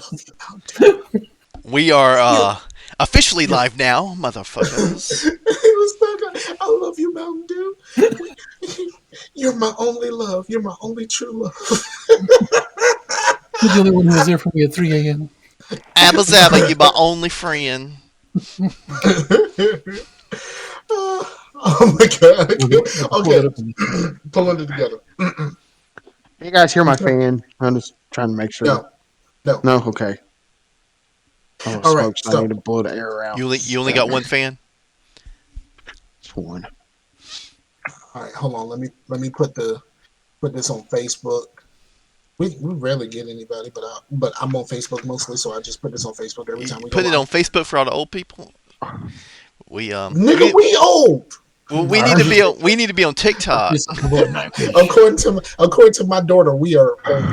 love you, Mountain Dew. We are officially live now, motherfuckers. It was so good. I love you, Mountain Dew. You're my only love. You're my only true love. You're the only one who was there for me at 3 a.m. Abba Zabba, you my only friend. Oh my god. Okay. Pulling it together. You guys hear my fan? I'm just trying to make sure. No. Okay. Oh, All right, smokes. I need to blow the air around. You only got one fan? It's one. All right, hold on. Let me put this on Facebook. We rarely get anybody, but I'm on Facebook mostly, so I just put this on Facebook every time we put go it live. on Facebook for all the old people. We Nigga, we old. Well, we need to be on TikTok. According to my daughter, we are old.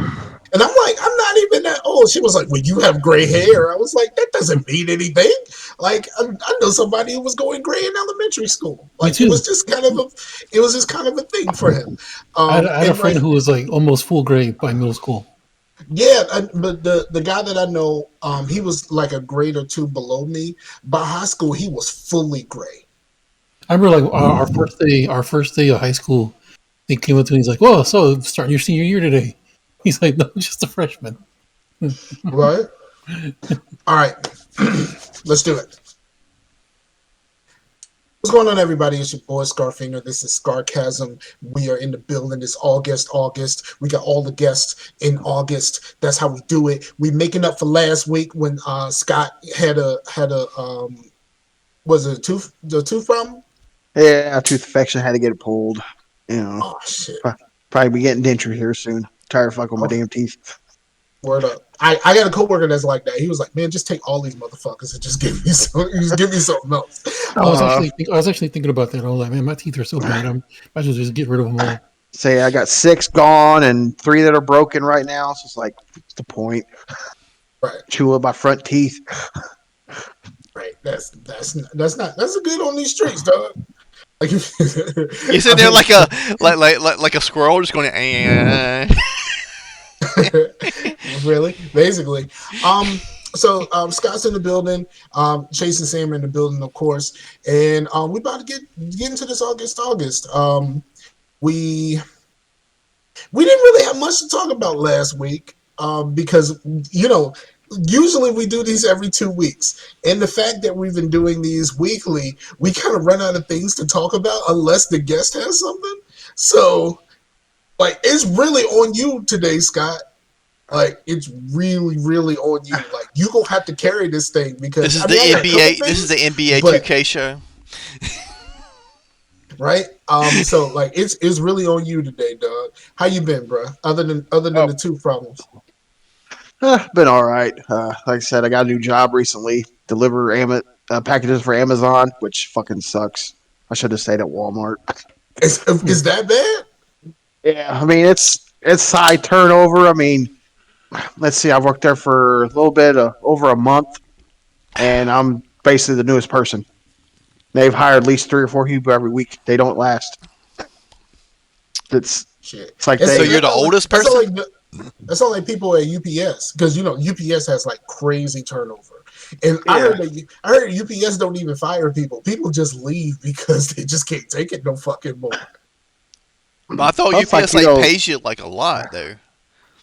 And I'm like, I'm not even that old. She was like, well, you have gray hair. I was like, that doesn't mean anything. Like, I know somebody who was going gray in elementary school. Like, it was just kind of a thing for him. I had a friend who was like almost full gray by middle school. Yeah, but the guy that I know, he was like a grade or two below me. By high school, he was fully gray. I remember like our first day of high school, he came up to me. He's like, "Oh, so starting your senior year today?" He's like, "No, just a freshman." Right. All right, let's do it. What's going on, everybody? It's your boy Scarfinger. This is Scarcasm. We are in the building. It's August. We got all the guests in August. That's how we do it. We making up for last week when Scott had a was it the tooth problem? Yeah, tooth infection. Had to get it pulled. You know. Oh shit. Probably be getting denture here soon. Tired of fucking my damn teeth. Word up. I got a coworker that's like that. He was like, man, just take all these motherfuckers and just give me something else. I was actually thinking about that. I was like, man, my teeth are so bad. I might as well just get rid of them all. Say I got 6 gone and 3 that are broken right now. So it's like, what's the point? Right. Chew up my front teeth. Right. That's a good on these streets, dog. Like you sit there like a squirrel just going really? Basically. So Scott's in the building, Chase and Sam are in the building, of course, and we about to get into this August. We didn't really have much to talk about last week, because usually we do these every 2 weeks, and the fact that we've been doing these weekly, we kind of run out of things to talk about unless the guest has something. So, like, it's really on you today, Scott. Like, it's really, really on you. Like, you gonna have to carry this thing because this is the NBA. This is the NBA 2K show, right? So like, it's really on you today, dog. How you been, bro? Other than the tooth problems. Been all right. Like I said, I got a new job recently. Deliver packages for Amazon, which fucking sucks. I should have stayed at Walmart. Is that bad? Yeah, I mean it's high turnover. I mean, let's see. I've worked there for a little bit, over a month, and I'm basically the newest person. They've hired at least 3 or 4 people every week. They don't last. It's like so you're the oldest person. That's not like people at UPS, because UPS has like crazy turnover, and yeah. I heard UPS don't even fire people. People just leave because they just can't take it no fucking more. But I thought UPS pays you like a lot though.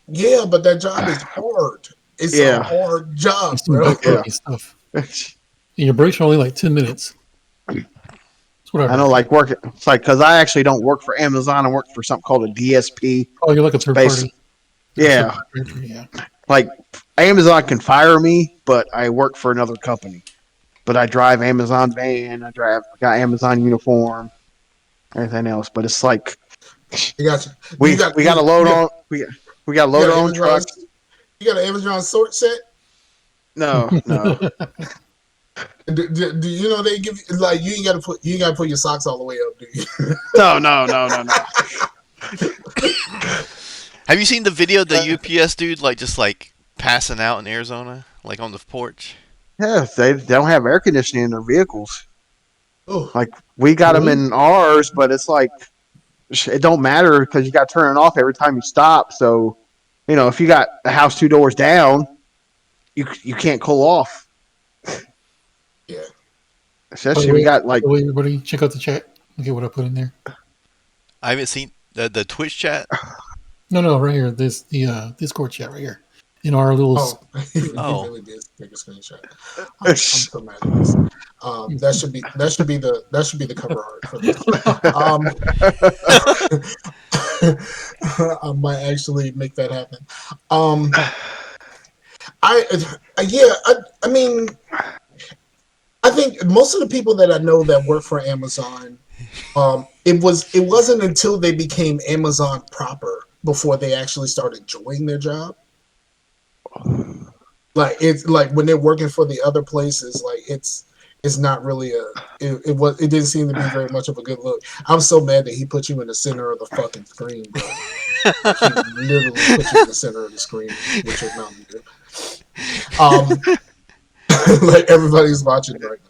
Yeah, but that job is hard. It's a hard job, bro. Stuff. And your breaks are only like 10 minutes. I know, like working. It's like because I actually don't work for Amazon. I work for something called a DSP. Oh, you're like a third party. Yeah. Like Amazon can fire me, but I work for another company. But I drive Amazon van. got Amazon uniform, everything else. But it's like we got to load on. We got to load our own trucks. You got an Amazon sort set? No. Do you know they give you, like, you ain't got to put your socks all the way up, do you? No. Have you seen the video of the UPS dude just passing out in Arizona, like on the porch? Yeah, they don't have air conditioning in their vehicles. Oh, like we got them in ours, but it's like it don't matter because you got to turn it off every time you stop. So, if you got the house 2 doors down, you can't call off. Yeah. Especially if you got by like the way, everybody, check out the chat. Look at what I put in there. I haven't seen the Twitch chat. No, right here. This the Discord chat right here. In our little. Oh, he Oh. really did take a screenshot. I'm so mad at this. That should be the cover art for this. Um, I might actually make that happen. Um, I yeah, I mean, I think most of the people that I know that work for Amazon, it wasn't until they became Amazon proper before they actually started enjoying their job. Like it's like when they're working for the other places, like it's not really it didn't seem to be very much of a good look. I'm so mad that he put you in the center of the fucking screen, bro. Like he literally put you in the center of the screen with your Mountain Dew. Like everybody's watching right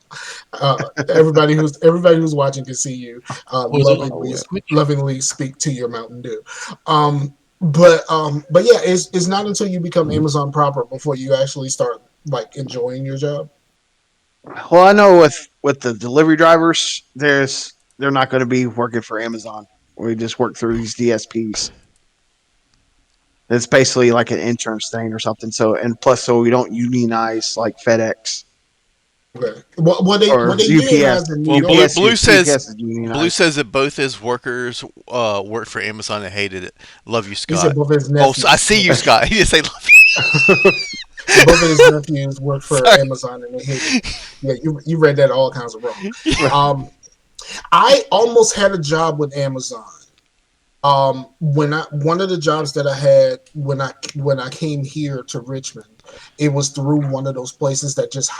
now. Everybody who's watching can see you Was it on Twitch? lovingly speak to your Mountain Dew. But yeah, it's not until you become Amazon proper before you actually start like enjoying your job. well, I know with the delivery drivers, they're not going to be working for Amazon. We just work through these DSPs. It's basically like an insurance thing or something. So and plus, so we don't unionize like FedEx Okay. Well, or they UPS. unionize in New Well, York. UPS is unionized. Blue says that both his workers worked for Amazon and hated it. Love you, He said Scott. both of his Oh, nephews. I see you, Scott. He didn't say love you. Both of his nephews work for Sorry. Amazon and they hate it. Yeah, you read that all kinds of wrong. I almost had a job with Amazon. One of the jobs that I had when I came here to Richmond, it was through one of those places that just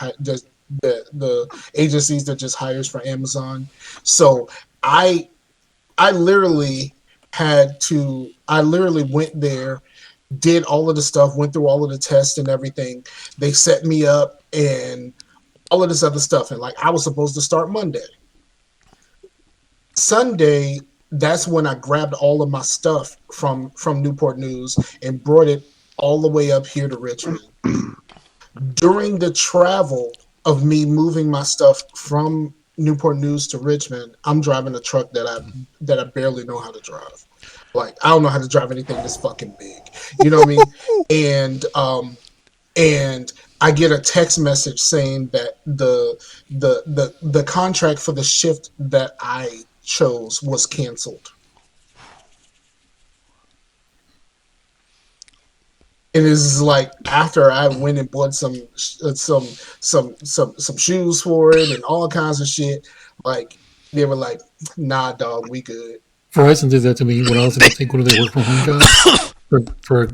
the agencies that just hires for Amazon. So I I literally I literally went there, did all of the stuff, went through all of the tests and everything. They set me up and all of this other stuff, and like I was supposed to start Monday. Sunday, that's when I grabbed all of my stuff from Newport News and brought it all the way up here to Richmond. During the travel of me moving my stuff from Newport News to Richmond, I'm driving a truck that I barely know how to drive. Like I don't know how to drive anything this fucking big. You know what I mean? And I get a text message saying that the contract for the shift that I chose was canceled. And it's like after I went and bought some shoes for it and all kinds of shit. Like they were like, "Nah, dog, we good." Verizon did that to me when I was going to take one of their work from home jobs for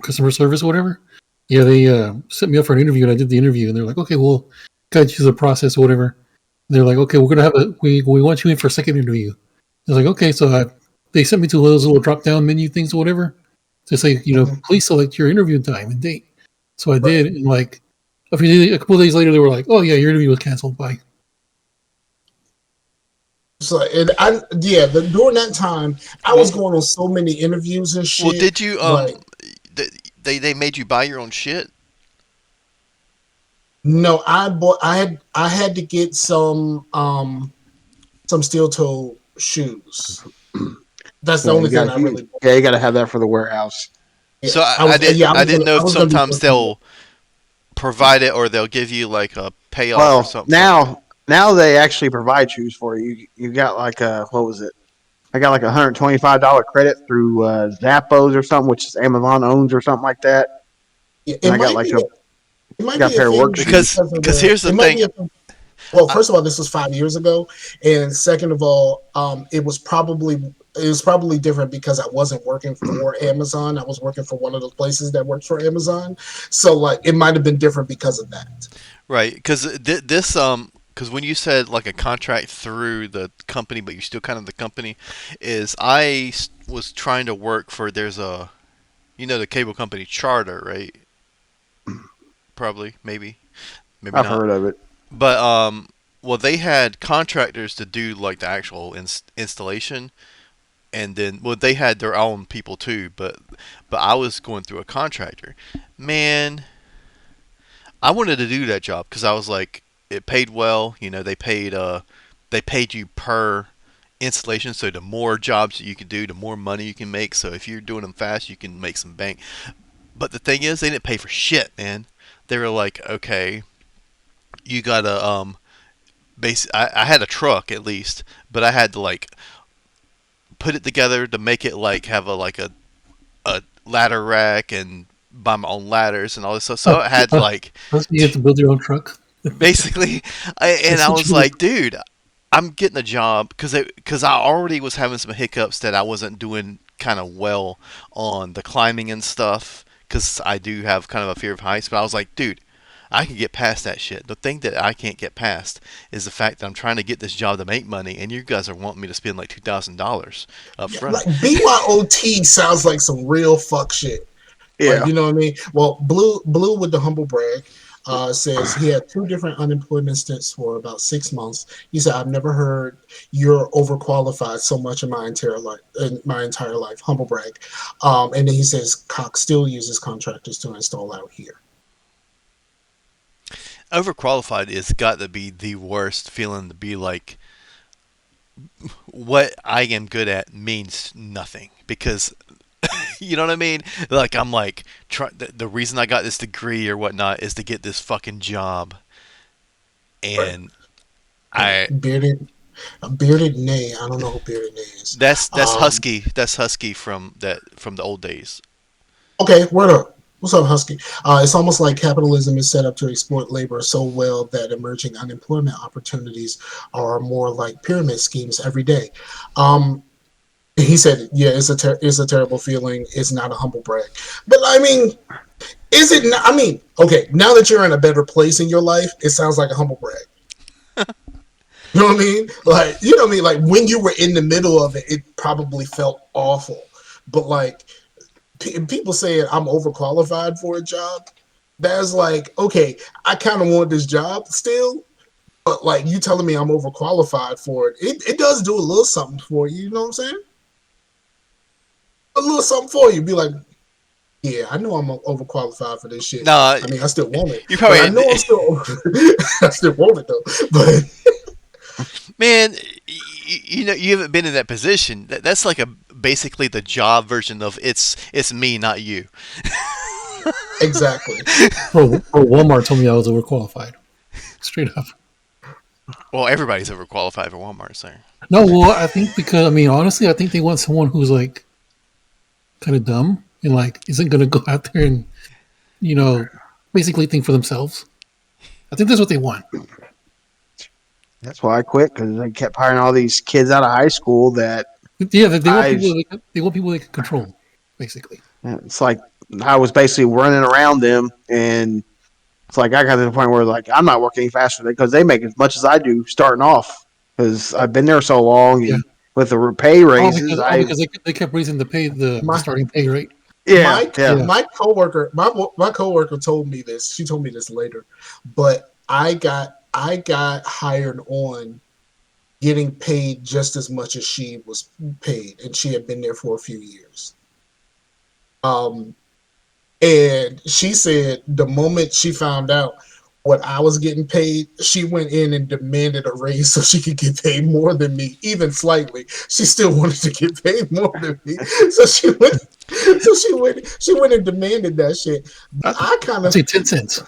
customer service or whatever. Yeah, they set me up for an interview, and I did the interview, and they're like, "Okay, we'll guide you through the process or whatever." And they're like, "Okay, we're gonna have we want you in for a second interview." I was like, "Okay," so they sent me to those little drop down menu things or whatever to say, please select your interview time and date. So I did, and like a couple of days later, they were like, "Oh yeah, your interview was canceled." Bye. So during that time, I was going on so many interviews and shit. Well, did you like, they made you buy your own shit? No, I had to get some steel toe shoes. That's the only thing I really. Yeah, you got to have that for the warehouse. Yeah, So I didn't know if sometimes they'll provide it or they'll give you like a payoff or something. Now they actually provide shoes for you. You got like what was it? I got like $125 credit through Zappos or something, which is Amazon owns or something like that. Yeah, and I got like a pair of work because here's the thing. Well, first of all, this was 5 years ago, and second of all, it was probably different because I wasn't working for Amazon. I was working for one of those places that works for Amazon. So like it might have been different because of that. Right, because because when you said like a contract through the company, but you're still kind of the company, I was trying to work for the cable company Charter, right? Probably, maybe I've not. heard of it. But well, they had contractors to do like the actual installation, and then they had their own people too. But I was going through a contractor. Man, I wanted to do that job because I was like, it paid well. You know, they paid you per installation. So the more jobs that you can do, the more money you can make. So if you're doing them fast, you can make some bank. But the thing is, they didn't pay for shit, man. They were like, okay, you gotta I had a truck at least, but I had to like put it together to make it like have a ladder rack and buy my own ladders and all this stuff. So I had like Plus, you have to build your own truck. basically, and I was Essentially, like, dude, I'm getting a job because I already was having some hiccups that I wasn't doing kind of well on the climbing and stuff because I do have kind of a fear of heights. But I was like, dude, I can get past that shit. The thing that I can't get past is the fact that I'm trying to get this job to make money, and you guys are wanting me to spend like $2,000 up Yeah, front. like BYOT sounds like some real fuck shit. Like, Yeah. you know what I mean? Well, Blue with the humble brag says he had two different unemployment stints for about 6 months. He said, "I've never heard you're overqualified so much in my entire life. In my entire life, humble brag." And then he says, "Cox still uses contractors to install out here." Overqualified is got to be the worst feeling to be like, what I am good at means nothing because you know what I mean? Like I'm like the reason I got this degree or whatnot is to get this fucking job, Right. and I Bearded Nay. I don't know who Bearded Nay is. that's Um, Husky. That's Husky from the old days. Okay, word up. What's up, Husky? It's almost like capitalism is set up to exploit labor so well that emerging unemployment opportunities are more like pyramid schemes every day. Um, he said, "Yeah, it's a terrible feeling. It's not a humble brag, but I mean, is it? Not, I mean, okay, now that you're in a better place in your life, it sounds like a humble brag. You know what I mean? Like, you know what I mean? Like when you were in the middle of it, it probably felt awful, but like." People saying I'm overqualified for a job, that's like, okay, I kind of want this job still, but like you telling me I'm overqualified for it, it does do a little something for you. You know what I'm saying? A little something for you. Be like, yeah, I know I'm overqualified for this shit. No, I mean, I still want it, you but I probably know I'm still, I still want it though. But man, you know you haven't been in that position. That's like a basically the job version of it's me, not you. exactly, bro, Walmart told me I was overqualified. Straight up. Well, everybody's overqualified for Walmart, so. No, well, I think because I mean, honestly, I think they want someone who's like kind of dumb and like isn't going to go out there and you know basically think for themselves. I think that's what they want. That's why I quit because they kept hiring all these kids out of high school that Yeah, they want I. people. They want people they can control, basically. It's like I was basically running around them, and it's like I got to the point where like I'm not working any faster because they make as much as I do starting off because I've been there so long Yeah. and with the pay raises, All I because they kept raising the my starting pay rate. yeah my yeah Yeah. my coworker, my coworker told me this. She told me this later, but I got hired on getting paid just as much as she was paid, and she had been there for a few years. Um, and she said the moment she found out what I was getting paid, she went in and demanded a raise so she could get paid more than me, even slightly. She still wanted to get paid more than me, so she went and demanded that shit. But I kind I'd of say 10 cents.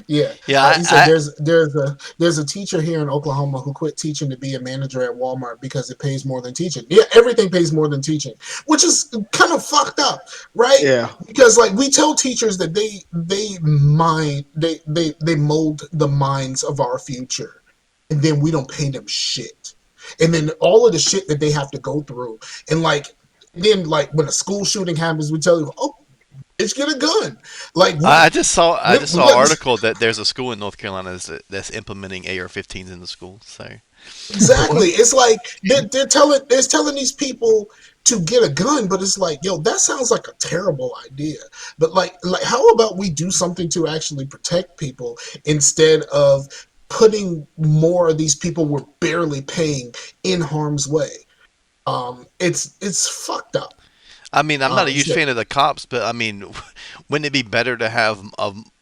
yeah. Yeah, He said there's a teacher here in Oklahoma who quit teaching to be a manager at Walmart because it pays more than teaching. Yeah, everything pays more than teaching, which is kind of fucked up, right? yeah. Because like we tell teachers that they mold the minds of our future, and then we don't pay them shit, and then all of the shit that they have to go through, and like then like when a school shooting happens, we tell you, oh, bitch, get a gun, like I just saw we an let article that there's a school in North Carolina that's implementing AR-15s in the school. So exactly. It's like they're telling these people to get a gun, but it's like, yo, that sounds like a terrible idea. But like how about we do something to actually protect people instead of putting more of these people we're barely paying in harm's way? It's fucked up. I mean, I'm not a huge So fan of the cops, but I mean, wouldn't it be better to have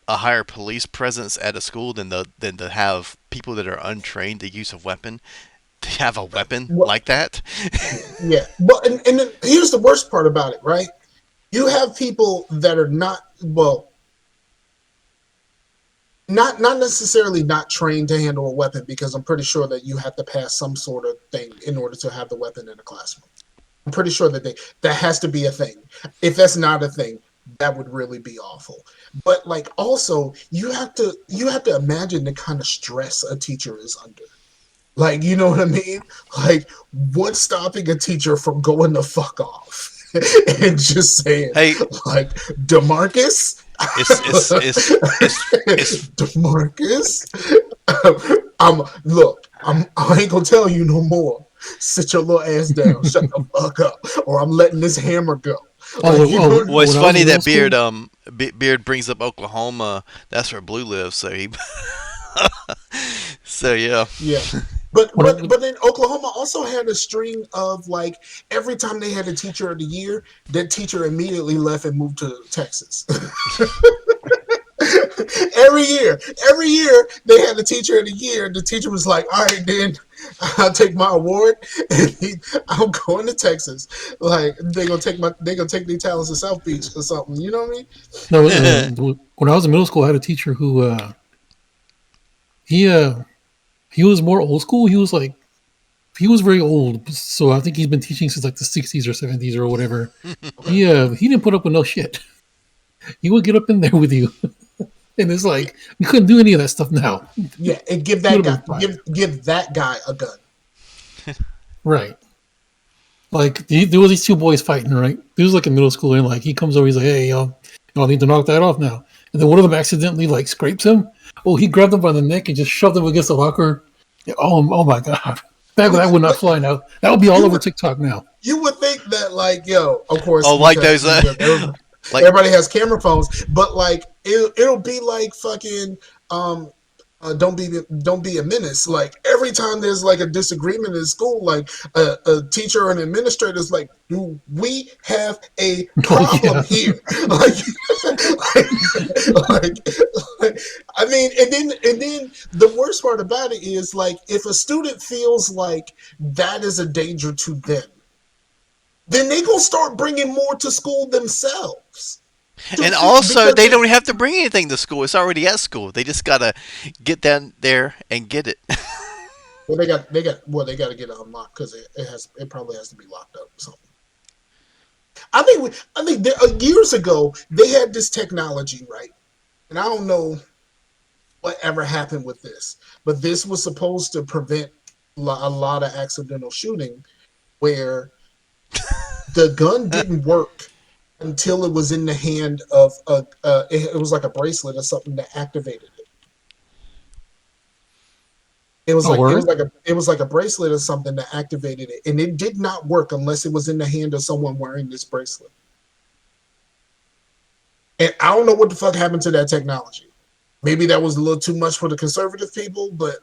a higher police presence at a school than to have people that are untrained to use a weapon to have a weapon Well, like that. yeah, but and then here's the worst part about it, right? You have people that are not well, not necessarily not trained to handle a weapon because I'm pretty sure that you have to pass some sort of thing in order to have the weapon in a classroom. I'm pretty sure that has to be a thing. If that's not a thing, that would really be awful. But like also you have to imagine the kind of stress a teacher is under. Like, you know what I mean? Like, what's stopping a teacher from going the fuck off and just saying, Hey, like, DeMarcus, it's DeMarcus, I ain't gonna tell you no more. Sit your little ass down, shut the fuck up, or I'm letting this hammer go. Like, you know, well, it's when I was funny in middle that school, Beard brings up Oklahoma. That's where Blue lives, so he. So yeah. yeah. But when but I, but then Oklahoma also had a string of like every time they had a teacher of the year, that teacher immediately left and moved to Texas. every year they had a teacher of the year. The teacher was like, "All right, then I'll take my award and I'm going to Texas." Like they gonna take their talents to South Beach or something. You know what I mean? no, when I was in middle school, I had a teacher who he he was more old school. He was very old, so I think he's been teaching since like the 60s or 70s or whatever. Okay. He didn't put up with no shit. He would get up in there with you, and it's like we couldn't do any of that stuff now. Yeah, and give Would that have guy been fine, give that guy a gun. right? Like there was these two boys fighting, right? He was like in middle school, and like he comes over, he's like, "Hey, y'all need to knock that off now." And then one of them accidentally like scrapes him. Oh, he grabbed him by the neck and just shoved him against the locker. Yeah, oh my god, that would not fly now. That would be all You over would TikTok now. you would think that like yo, of course, Oh, like because those. Like everybody has camera phones, but like it'll be like fucking don't be a menace. Like every time there's like a disagreement in school, like a teacher or an administrator is like, "Do we have a Oh problem yeah, here?" like, like, like, I mean, and then the worst part about it is like if a student feels like that is a danger to them, then they gonna start bringing more to school themselves. and also Because they don't have to bring anything to school. It's already at school. They just gotta get down there and get it. well, they got to get it unlocked because it probably has to be locked up or something. I think years ago they had this technology, right? And I don't know whatever happened with this, but this was supposed to prevent a lot of accidental shooting, where the gun didn't work until it was in the hand of it was like a bracelet or something that activated it. It was oh like word. it was like a bracelet or something that activated it, and it did not work unless it was in the hand of someone wearing this bracelet. And I don't know what the fuck happened to that technology. Maybe that was a little too much for the conservative people, but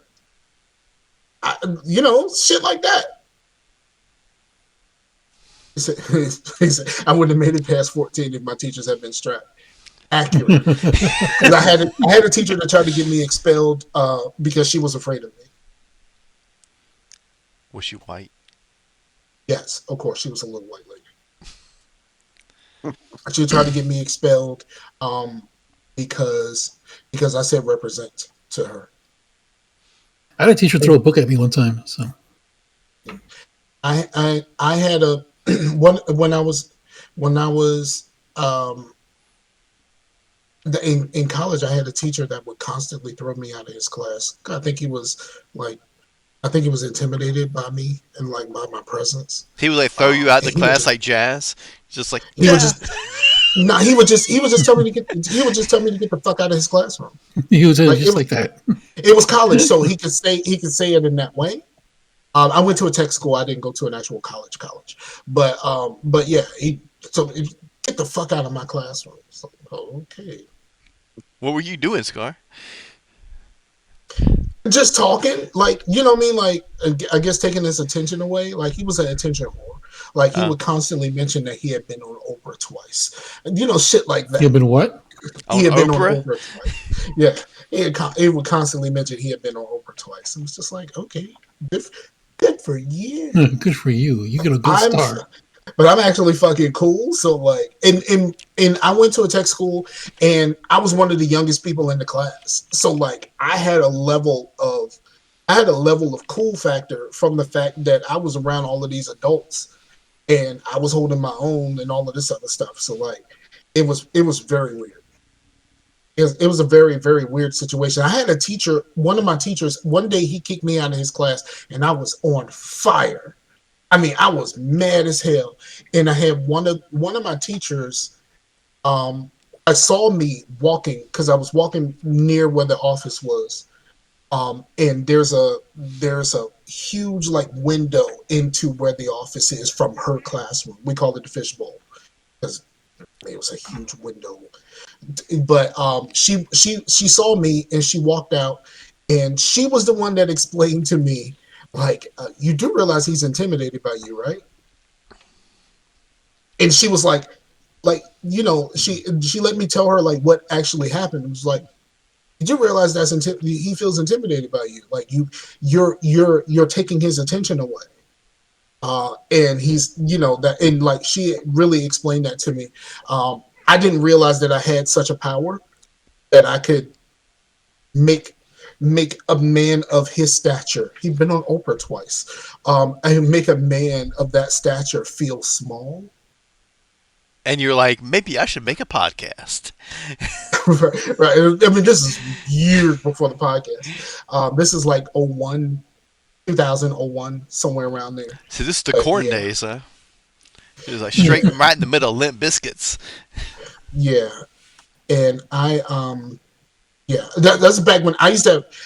shit like that. He said, I wouldn't have made it past 14 if my teachers had been strapped. Accurate. 'Cause I had a teacher that tried to get me expelled because she was afraid of me. Was she white? Yes, of course, she was a little white lady. She tried to get me expelled because I said represent to her. I had a teacher throw a book at me one time. So I had a when I was in college, I had a teacher that would constantly throw me out of his class. I think he was intimidated by me and like by my presence. He would like throw you out the And he would class just like jazz, just like he would just no, he would just tell me to get the fuck out of his classroom. he was Like just like that. it was college, so he could say it in that way. I went to a tech school. I didn't go to an actual college, but yeah, get the fuck out of my classroom. So, okay. What were you doing, Scar? Just talking, like, you know what I mean? Like, I guess taking his attention away. Like, he was an attention whore. Like, he would constantly mention that he had been on Oprah twice. And, shit like that. You've been what? He On had been on Oprah? Oprah twice. Yeah, he would constantly mention he had been on Oprah twice. It was just like, okay, good, good for you. Good for you. You get a good I'm, star. but I'm actually fucking cool. So like, and I went to a tech school, and I was one of the youngest people in the class. So like, I had a level of cool factor from the fact that I was around all of these adults, and I was holding my own and all of this other stuff. So like, it was very weird. It was a very, very weird situation. I had a teacher, one of my teachers, one day he kicked me out of his class, and I was on fire. I mean, I was mad as hell. And I had one of my teachers. I saw me walking because I was walking near where the office was. And there's a huge like window into where the office is from her classroom. We call it the fishbowl because it was a huge window. But she saw me and she walked out, and she was the one that explained to me, like, you do realize he's intimidated by you, right? And she was like, she let me tell her like what actually happened. It was like, did you realize he feels intimidated by you? Like you're taking his attention away. And he's, that, and like she really explained that to me. I didn't realize that I had such a power that I could make a man of his stature. He'd been on Oprah twice. I make a man of that stature feel small. And you're like, maybe I should make a podcast. Right. I mean, this is years before the podcast. This is like 01, 2001, somewhere around there. See, this is the court yeah. days, huh? It was like straight right in the middle of Limp Biscuits. Yeah. And yeah, that's back when I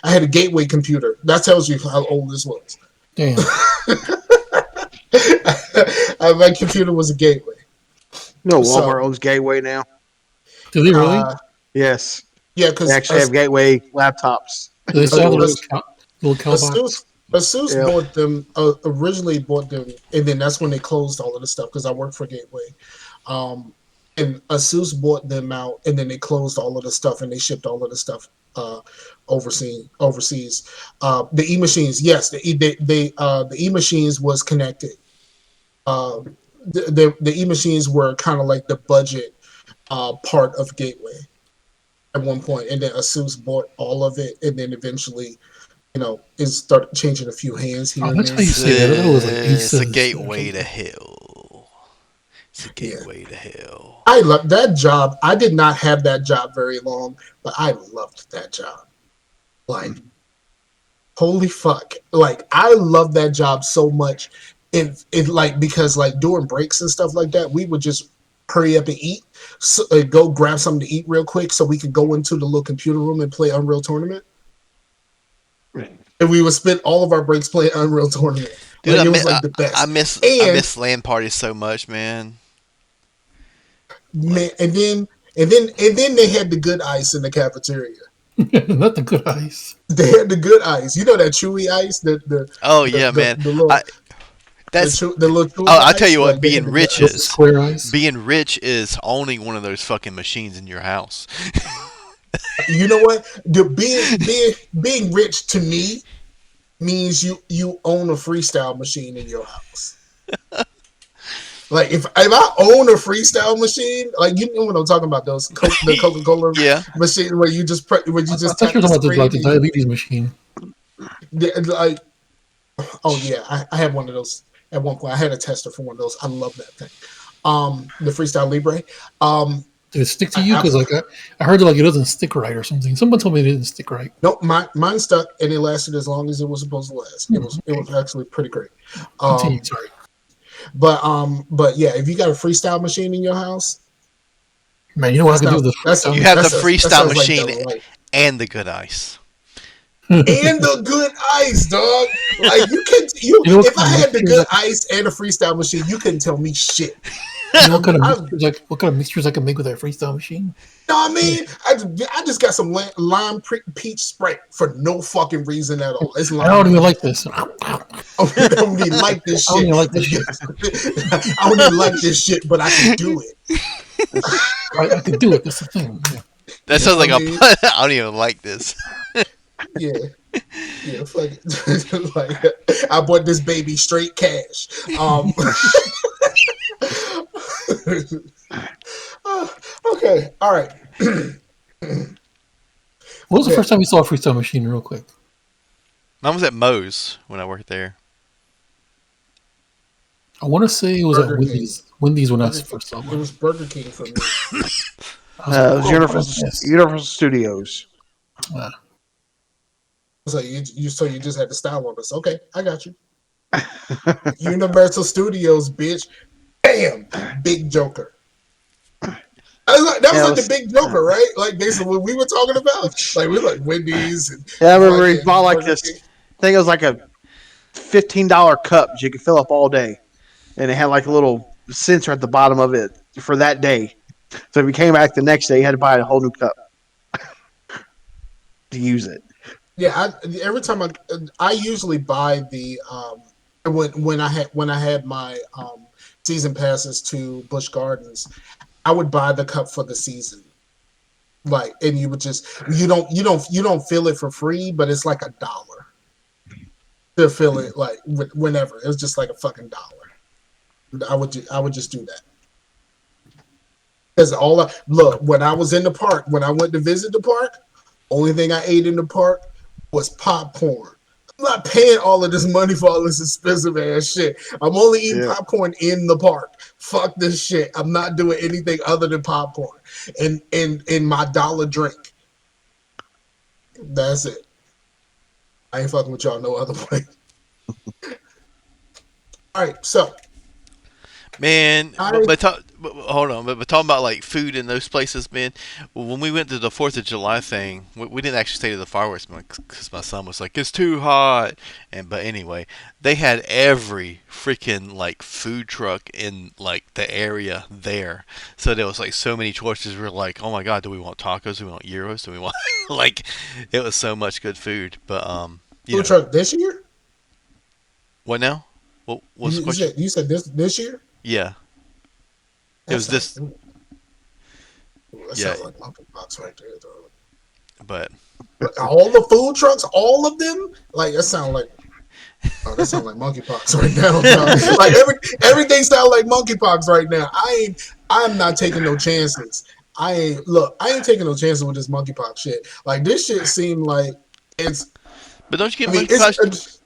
had a Gateway computer. That tells you how old this was. Damn. My computer was a Gateway. No, Walmart owns Gateway now. Do they really? Yes. Yeah, because They actually have Gateway laptops. Do they sell the little cow box? Asus bought them, originally bought them, and then that's when they closed all of the stuff because I worked for Gateway. And Asus bought them out, and then they closed all of the stuff, and they shipped all of the stuff overseas. The e-machines, yes, the e-machines was connected. The e-machines were kind of like the budget part of Gateway at one point, and then Asus bought all of it, and then eventually, it started changing a few hands here and That's there. how you say that. It was like It's a Aces. gateway to hell. It's a gateway to hell. I love that job. I did not have that job very long, but I loved that job. Like, holy fuck! Like, I loved that job so much. It like, because like during breaks and stuff like that, we would just hurry up and eat, go grab something to eat real quick, so we could go into the little computer room and play Unreal Tournament. And we would spend all of our breaks playing Unreal Tournament. Dude, Like, it was like the best. I miss LAN parties so much, man. Man, and then they had the good ice in the cafeteria. Not the good ice. They had the good ice. You know that chewy ice? Man. The little, That's the little chewy I'll ice? tell you what, Like, they being had the rich good ice. is Square ice. being rich is owning one of those fucking machines in your house. You know what? Being rich to me means you own a freestyle machine in your house. Like if I own a freestyle machine, like, you know what I'm talking about, those the Coca-Cola Yeah. machine where you just I tap thought you were talking about the diabetes machine. like, oh yeah, I had one of those at one point. I had a tester for one of those. I love that thing. The Freestyle Libre. Did it stick to you? Because like I heard like it doesn't stick right or something. Someone told me it didn't stick right. Nope, mine stuck and it lasted as long as it was supposed to last. It was actually pretty great. Continue, sorry. But yeah, if you got a freestyle machine in your house, Man, you know what I can do with this? that's- You have the that freestyle sounds like machine the life. and the good ice. And the good ice, dog. Like You know what if I kind of had the mixtures good ice and a freestyle machine, you couldn't tell me shit. You know what kind of mixtures I can make with that freestyle machine? You know what I mean? I just got some lime peach Sprite for no fucking reason at all. It's lime. I don't even like this. I don't even like this I don't shit. even like this shit. I don't even like this shit, but I can do it. I can do it. That's the thing. Yeah. That You know sounds like what I a. mean? I don't even like this. Yeah. Yeah, fuck it. Like, I bought this baby straight cash. Okay, all right. What was the Okay, first time you saw a freestyle machine? Real quick. Mine was at Moe's when I worked there. I want to say it was at Burger King. Wendy's. Wendy's when I Burger King. first saw It one. was Burger King for me. I was like, It was oh, what is this? Universal Studios. Uh, So you just had to style on us. Okay, I got you. Universal Studios, bitch. Bam, Big Joker. That was like the Big Joker, right? Like basically what we were talking about. Like we were like Wendy's and Yeah, I remember he fucking bought like Burger this. King. I think it was like a $15 cup that you could fill up all day, and it had like a little sensor at the bottom of it for that day. So if you came back the next day, you had to buy a whole new cup to use it. Yeah, every time I usually buy the when I had my season passes to Busch Gardens, I would buy the cup for the season. Like, and you would just you don't fill it for free, but it's like $1 to fill it like whenever. It was just like a fucking dollar. I would just do that. Because look, when I was in the park, when I went to visit the park, only thing I ate in the park was popcorn. I'm not paying all of this money for all this expensive ass shit. I'm only eating popcorn in the park. Fuck this shit. I'm not doing anything other than popcorn and my dollar drink. That's it. I ain't fucking with y'all no other way. All right, so Man, but hold on. But talking about like food in those places, man. When we went to the 4th of July thing, we didn't actually stay to the fireworks because my son was like, "It's too hot." But anyway, they had every freaking like food truck in like the area there. So there was like so many choices. We were like, "Oh my god, do we want tacos? Do we want gyros? Do we want like?" It was so much good food. But food truck this year? what now? What was the question? You said this year? Yeah. It was this. That Yeah, sounds like monkeypox right there, though. but All the food trucks, all of them, like that sound like monkeypox right now. Dog. Like everything sounds like monkeypox right now. I'm not taking no chances. I ain't taking no chances with this monkeypox shit. Like this shit seemed like it's. but don't you get I mean, monkeypox?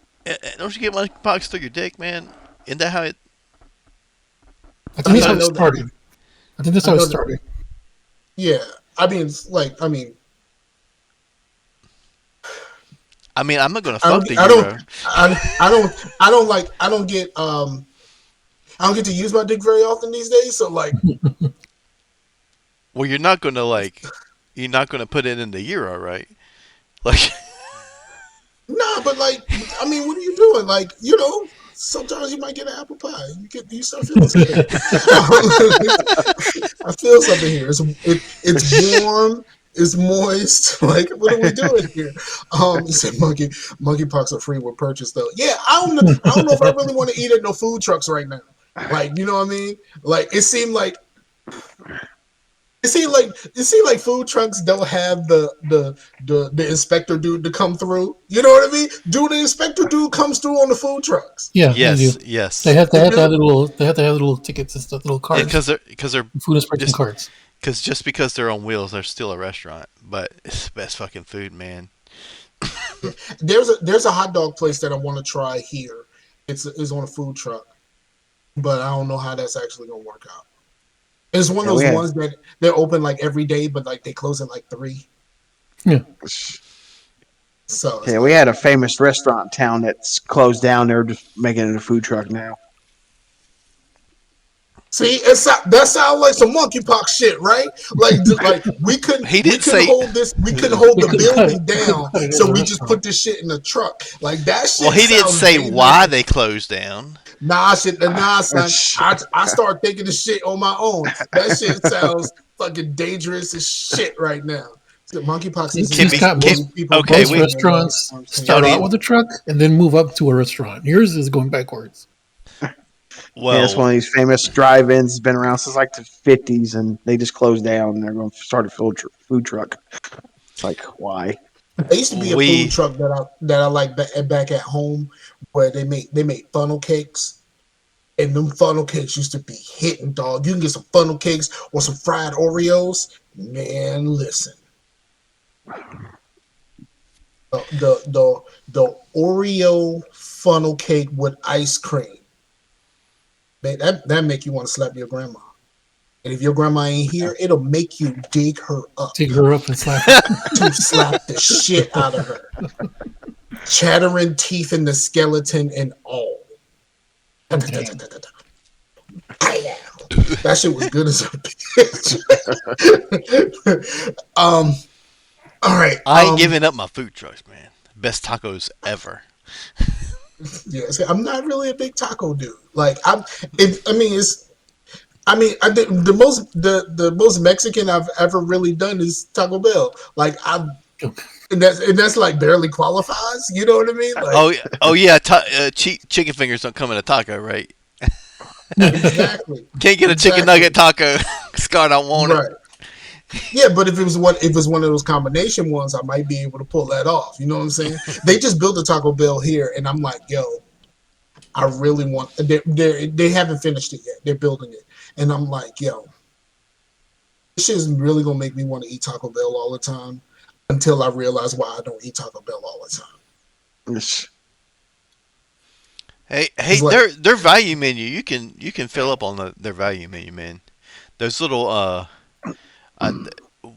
Don't you get monkeypox through your dick, man? Isn't that how it? I think that's how I it know that. started. I think that's how it started. Yeah, I mean, I'm not gonna I fuck don't, the I euro. don't, I don't get to use my dick very often these days. So like, Well, you're not gonna put it in the euro, right? Like, nah, but like, I mean, what are you doing? Like, sometimes you might get an apple pie. You start feeling something. I feel something here. It's warm. It's moist. Like, what are we doing here? You said monkeypox are free with purchase though. Yeah, I don't know if I really want to eat at no food trucks right now. Like, you know what I mean? Like, it seemed like food trucks don't have the inspector dude to come through. You know what I mean? The inspector dude comes through on the food trucks. Yeah, yes, they do. yes. They have to have little tickets and stuff, little cards. Because they're food inspection cards. Because just because they're on wheels, they're still a restaurant. But it's the best fucking food, man. There's a hot dog place that I want to try here. It's on a food truck, but I don't know how that's actually gonna work out. It's one of those ones that they're open like every day, but like they close at like 3. Yeah. So yeah, we had a famous restaurant in town that's closed down. They're just making it a food truck now. see, that sounds like some monkeypox shit, right? Like we couldn't hold the building down, so we just put this shit in the truck. Like that shit. Well, he didn't say why they closed down. Nah, son. I start thinking the shit on my own. That shit sounds fucking dangerous as shit right now. Monkeypox is most restaurants start out with a truck and then move up to a restaurant. Yours is going backwards. Yeah, it's one Well, of these famous drive-ins. Been around since like the 50s, and they just closed down. And they're going to start a food truck. It's like, why? There used to be a food we truck that I like back at home where they made funnel cakes. And them funnel cakes used to be hitting, dog. You can get some funnel cakes or some fried Oreos. Man, listen. The Oreo funnel cake with ice cream. Man, that make you want to slap your grandma. And if your grandma ain't here, it'll make you dig her up Take her up and slap her. to slap the shit out of her. Chattering teeth in the skeleton and all. Damn. That shit was good as a bitch. All right. I ain't giving up my food trucks, man. Best tacos ever. Yeah, see, I'm not really a big taco dude. Like the most Mexican I've ever really done is Taco Bell. Like and that's like barely qualifies. You know what I mean? Like Oh yeah. Chicken fingers don't come in a taco, right? exactly. Can't get a chicken nugget taco. Scott, I want Right. Yeah, but if it was one of those combination ones, I might be able to pull that off. You know what I'm saying? They just built a Taco Bell here, and I'm like, yo, I really want. They haven't finished it yet. They're building it, and I'm like, yo, this shit is really gonna make me want to eat Taco Bell all the time. Until I realize why I don't eat Taco Bell all the time. It's- Hey, It's like- their value menu. You can fill up on their value menu, man. Those little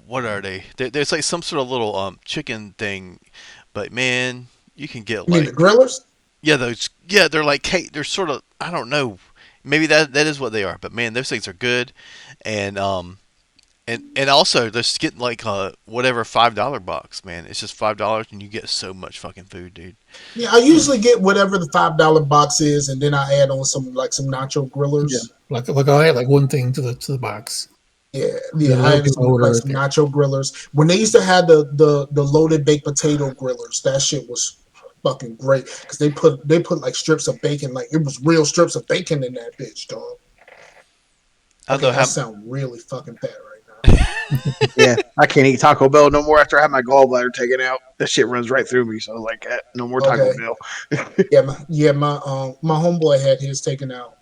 what are they? There's like some sort of little chicken thing, but man, you can get You mean the like grillers? they're like cake. They're sort of I don't know. Maybe that is what they are, but man, those things are good, and also just getting like whatever $5 box, man. It's just $5 and you get so much fucking food, dude. Yeah, I usually get whatever the $5 box is, and then I add on some nacho grillers. Yeah. Like I had like one thing to the box. Yeah, Yeah, I had that'd some, be order like right some there. nacho grillers. When they used to have the loaded baked potato grillers, that shit was fucking great because they put like strips of bacon, like it was real strips of bacon in that bitch, dog. I don't Okay, know I how. sound really fucking fat right now. yeah, I can't eat Taco Bell no more after I have my gallbladder taken out. That shit runs right through me. So I was like, no more Taco Okay. Bell. My homeboy had his taken out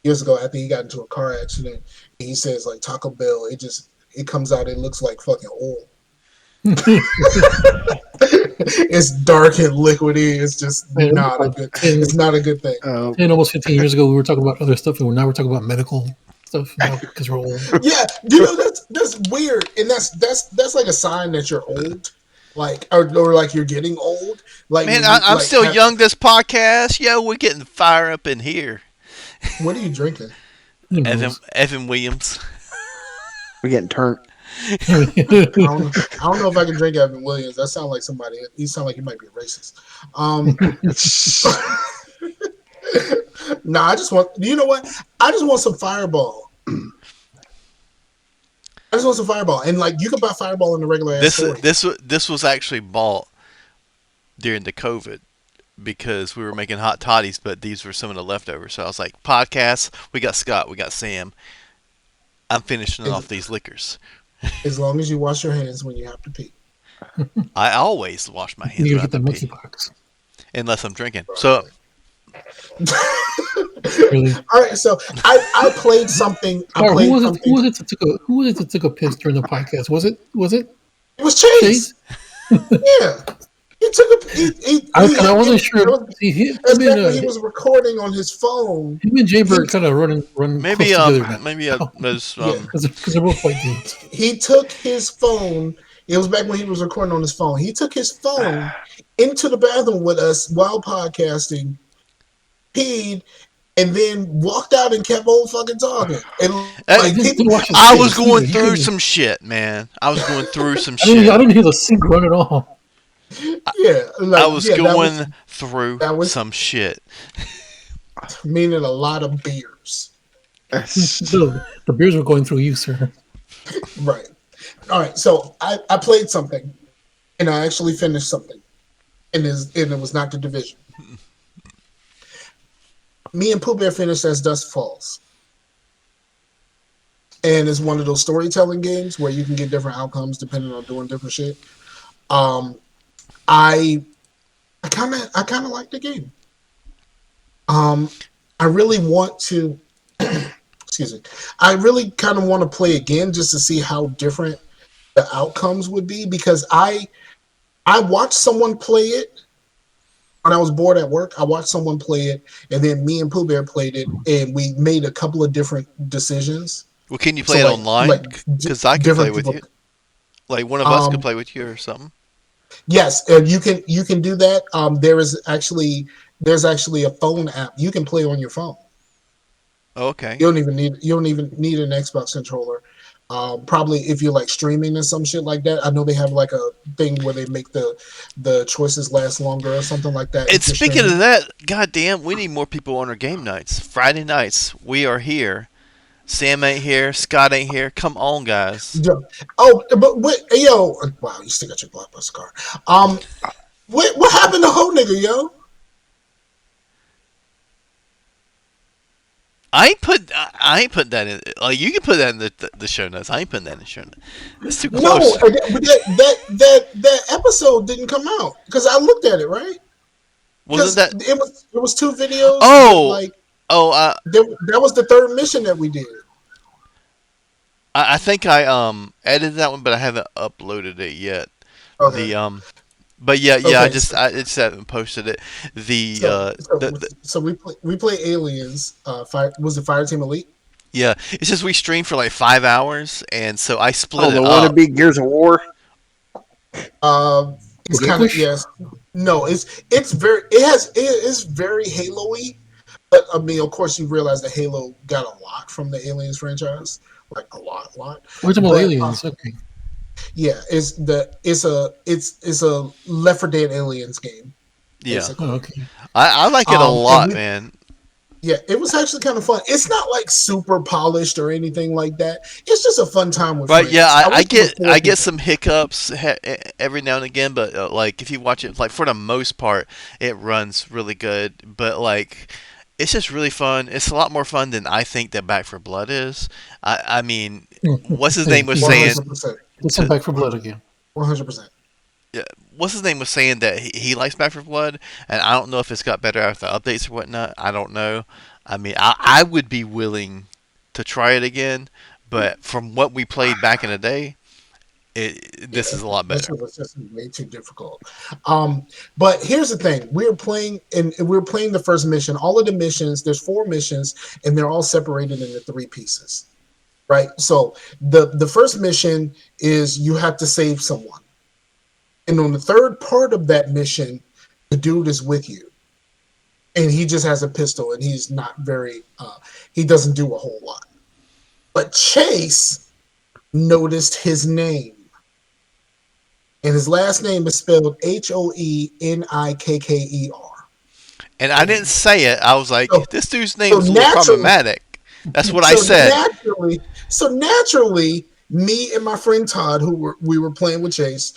years ago after he got into a car accident. And he says like Taco Bell, it comes out, it looks like fucking oil. It's dark and liquidy. It's just Man, not a like good. 10, It's not a good thing. 10, almost 15 years ago, we were talking about other stuff, and now we're talking about medical stuff now because we're old. Yeah, that's weird, and that's like a sign that you're old, like or like you're getting old. Like Man, when you, I'm like, still young. This podcast, yo, we're getting fire up in here. What are you drinking? Who knows? Evan Williams. We're getting turned. I don't know if I can drink Evan Williams. That sounds like somebody. He sounds like he might be a racist. No, I just want. You know what? I just want some Fireball. I just want some Fireball, and like you can buy Fireball in the regular ass store. This was actually bought during the COVID because we were making hot toddies, but these were some of the leftovers. So I was like, podcast. We got Scott. We got Sam. I'm finishing off these liquors. As long as you wash your hands when you have to pee. I always wash my hands You when I get the have to pee, monkeypox. unless I'm drinking. So Really? All right, so I played something. Or who was it that took a piss during the podcast? Was it It was Chase. Chase? Yeah, he took a. I wasn't sure. See, That's back when he was recording on his phone. him and Jaybird kind of run maybe close together now. maybe was Because they're both white dudes. He took his phone. It was back when he was recording on his phone. He took his phone into the bathroom with us while podcasting, peed, and then walked out and kept on fucking talking. And like people, I was going through some shit, man. I was going through some I shit. didn't hear the sink run at all. yeah, like, I was going through that was- some shit. meaning a lot of beers. The beers were going through you, sir. Right. All right. So I played something, and I actually finished something, and it was not the division. Me and Pooh Bear finished As Dusk Falls, and it's one of those storytelling games where you can get different outcomes depending on doing different shit. Um, I I kind of like the game. Um, I really want to. Excuse me. I really kind of want to play again just to see how different the outcomes would be because I watched someone play it when I was bored at work. I watched someone play it, and then me and Pooh Bear played it, and we made a couple of different decisions. Well, can you So play it online? Because I could play different with people. you. Like one of us could Um, play with you or something. yes, and you can do that. There's actually a phone app you can play on your phone. Oh, okay. You don't even need an Xbox controller. Probably if you're like streaming or some shit like that. I know they have like a thing where they make the choices last longer or something like that And if you're speaking of streaming. that, goddamn, we need more people on our game nights. Friday nights, we are here. Sam ain't here. Scott ain't here. Come on, guys. Yeah. Oh, but wait, yo, wow, you still got your blockbuster car. Um, what happened to Ho Nigga, yo? I ain't put that in. Like you can put that in the show notes. I ain't putting that in the show notes. It's too No, close. but that episode didn't come out because I looked at it right Wasn't because that? it was two videos, but Oh, like oh. that was the third mission that we did. I think I edited that one, but I haven't uploaded it yet. Okay, The But yeah, yeah. okay, I just haven't posted it. The so the so we play Aliens. Was it Fire Team Elite? yeah. It's just we streamed for like 5 hours, and so I split Oh, it the up. wannabe Gears of War. It's kind of Relinquish? yes. No, it's very Halo-y. But I mean, of course, you realize that Halo got a lot from the Aliens franchise, like a lot. We're talking about But aliens. Okay. yeah, it's a Left 4 Dead Aliens game Yeah, Oh, basically. okay. I like it a And lot, we man. yeah, it was actually kind of fun. It's not like super polished or anything like that. It's just a fun time with Right? Yeah, friends. I wish it was four I get people. some hiccups every now and again, but like if you watch it, like for the most part, it runs really good. But like, it's just really fun. It's a lot more fun than I think that Back for Blood is. I mean, what's his Hey, name was hey, One saying hundred percent. let's come to back for blood again. 100%. yeah, what's his name was saying that he likes Back for Blood, and I don't know if it's got better after updates or whatnot. I don't know. I mean, I would be willing to try it again, but from what we played back in the day, this Yeah, is a lot this better. was just way too difficult. But here's the thing: we're playing the first mission. All of the missions, there's four missions, and they're all separated into three pieces. Right. So the first mission is you have to save someone, and on the third part of that mission, the dude is with you, and he just has a pistol, and he's not very. He doesn't do a whole lot. But Chase noticed his name, and his last name is spelled Hoenikker. And I didn't say it. I was So, like, this dude's so name's a little naturally, problematic. That's what I so said. naturally, so naturally, me and my friend Todd, we were playing with Chase,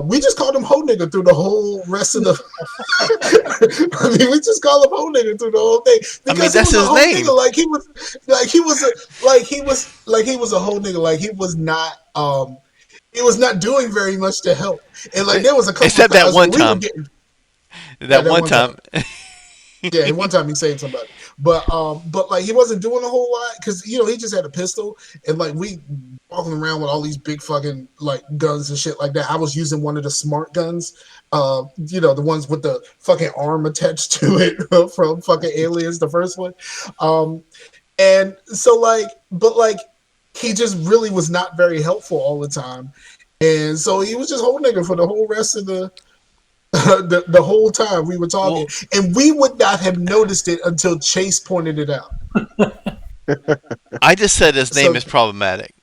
we just called him Ho Nigga through the whole rest of the. I mean, we just called him Ho Nigga through the whole thing I mean, because he that's was a his whole name. nigga, like he was a whole nigga, like he was not doing very much to help, and like there was a couple of Except that times where one we were time. getting yeah That that one one time. time. Yeah, and one time he saved somebody, but like he wasn't doing a whole lot because he just had a pistol and like we walking around with all these big fucking like guns and shit like that. I was using one of the smart guns, the ones with the fucking arm attached to it from fucking Aliens, the first one, um, and so like, but like he just really was not very helpful all the time, and so he was just whole nigga for the whole rest of the the whole time we were talking, Well, and we would not have noticed it until Chase pointed it out. I just said his name So is problematic.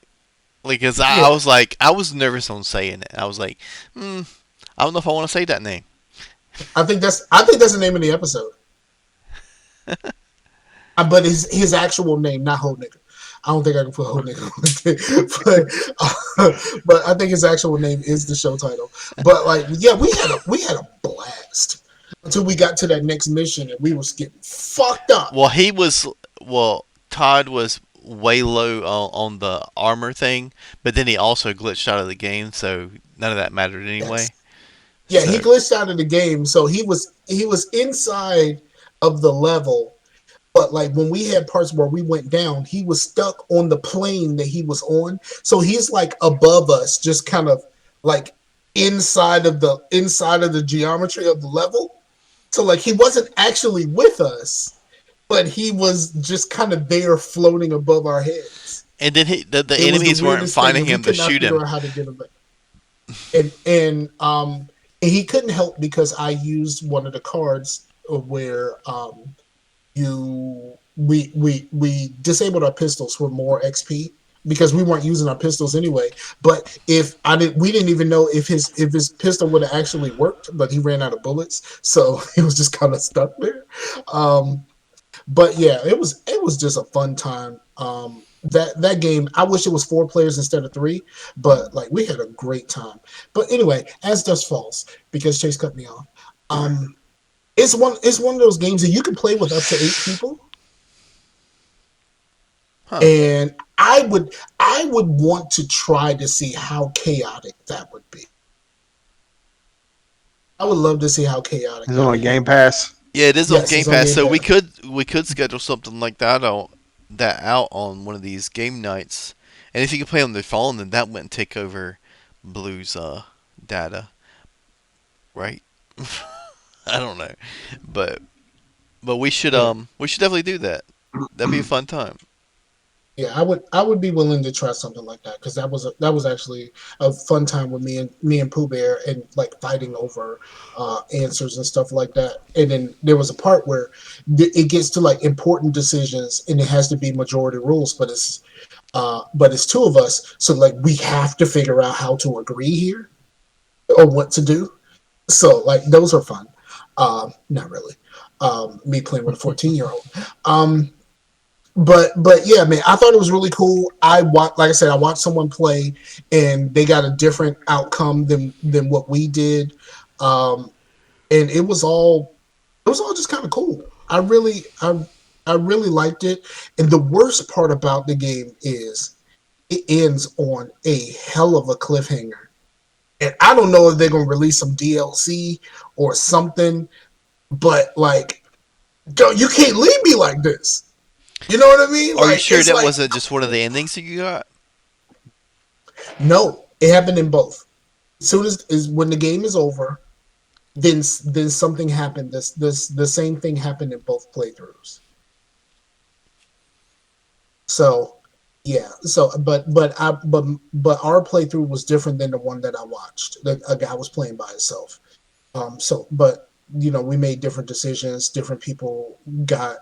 Because I yeah, was like, I was nervous on saying it. I was like, I don't know if I want to say that name. I think that's the name of the episode. But his actual name, not whole nigga. I don't think I can put whole nigga on it, but I think his actual name is the show title. But like, yeah, we had a blast. until we got to that next mission and we was getting fucked up. Well, he was. Well, Todd was way low on the armor thing, but then he also glitched out of the game, so none of that mattered Yes. anyway. Yeah, he So glitched out of the game, so he was inside of the level. But like when we had parts where we went down, he was stuck on the plane that he was on. So he's like above us, just kind of like inside of the geometry of the level. So like he wasn't actually with us, but he was just kind of there floating above our heads. and then the It was the enemies weren't weirdest thing, finding and we him to could not shoot figure him. out how to get him back. And he couldn't help because I used one of the cards where we disabled our pistols for more XP because we weren't using our pistols anyway. But if I didn't, we didn't even know if his pistol would have actually worked. But he ran out of bullets, so he was just kind of stuck there. Um, but yeah, it was just a fun time. That game, I wish it was 4 players instead of 3, but like we had a great time. But anyway, as Dust Falls, because Chase cut me off. Um, it's one of those games that you can play with up to 8 people, Huh. and I would want to try to see how chaotic that would be. I would love to see how chaotic It's that on would be. Game Pass. Yeah, it is on Yes, Game it's on Pass, Game so we Pass. could schedule something like that out on one of these game nights. And if you could play on the phone, then that wouldn't take over Blue's data, right? I don't know, but Yeah. we should definitely do that. That'd be a fun time. Yeah, I would be willing to try something like that because that was actually a fun time with me and Pooh Bear and like fighting over answers and stuff like that. And then there was a part where it gets to like important decisions and it has to be majority rules, but it's 2 of us, so like we have to figure out how to agree here or what to do. So like those are fun. Not really. Me playing with a 14-year-old. Um, but yeah, man, I thought it was really cool. Like I said, I watched someone play, and they got a different outcome than what we did, um, and it was all just kind of cool. I really liked it, and the worst part about the game is it ends on a hell of a cliffhanger, and I don't know if they're gonna release some DLC or something, but like, you can't leave me like this. You know what I mean? Are you Like sure it's that like wasn't just one of the endings that you got? no, it happened in both. As soon as is when the game is over, then something happened. This the same thing happened in both playthroughs. So yeah. So but our playthrough was different than the one that I watched. That a guy was playing by himself. So but we made different decisions. Got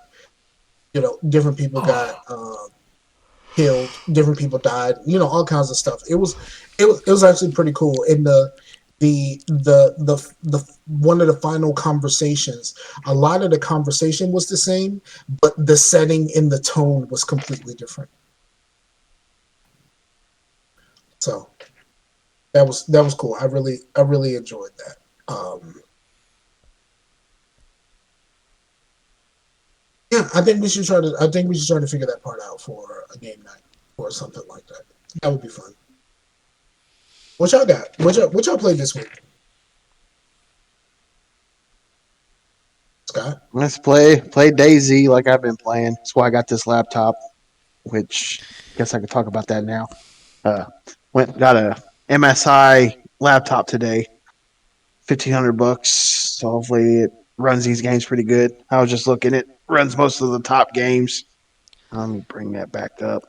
different people got killed, different people died, all kinds of stuff. It was actually pretty cool. And the one of the final conversations, a lot of the conversation was the same, but the setting and the tone was completely different. So that was cool. I really enjoyed that. Yeah, I think we should try to figure that part out for a game night or something like that. That would be fun. What y'all got? What y'all played this week, Scott? Let's play Daisy like I've been playing. That's why I got this laptop, which I guess I could talk about that now. Uh, got a MSI laptop today, $1,500. So hopefully it runs these games pretty good. I was just looking; it runs most of the top games. Let me bring that back up.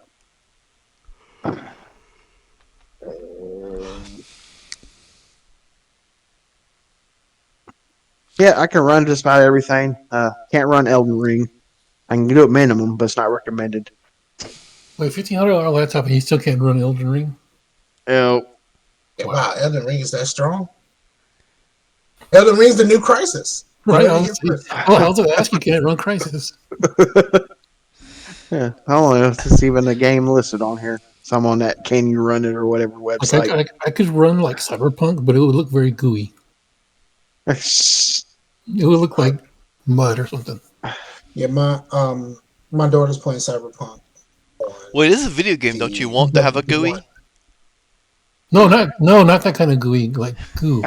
Yeah, I can run just about everything. Can't run Elden Ring. I can do it minimum, but it's not recommended. Wait, $1,500 laptop and you still can't run Elden Ring? You know, Yeah, wow, Elden Ring is that strong? Elden Ring's the new Crisis. You Right? heard I it here was, first. well, I was going to ask you, can it run Crisis? yeah, I don't know if it's even a game listed on here. Some on that Can You Run It or whatever Like, website. I could run like Cyberpunk, but it would look very gooey. It would look Uh, like mud or something. yeah, my daughter's playing Cyberpunk on Well, it is a video game. Don't you want to have a the one. GUI? No, not that kind of gooey, like goo,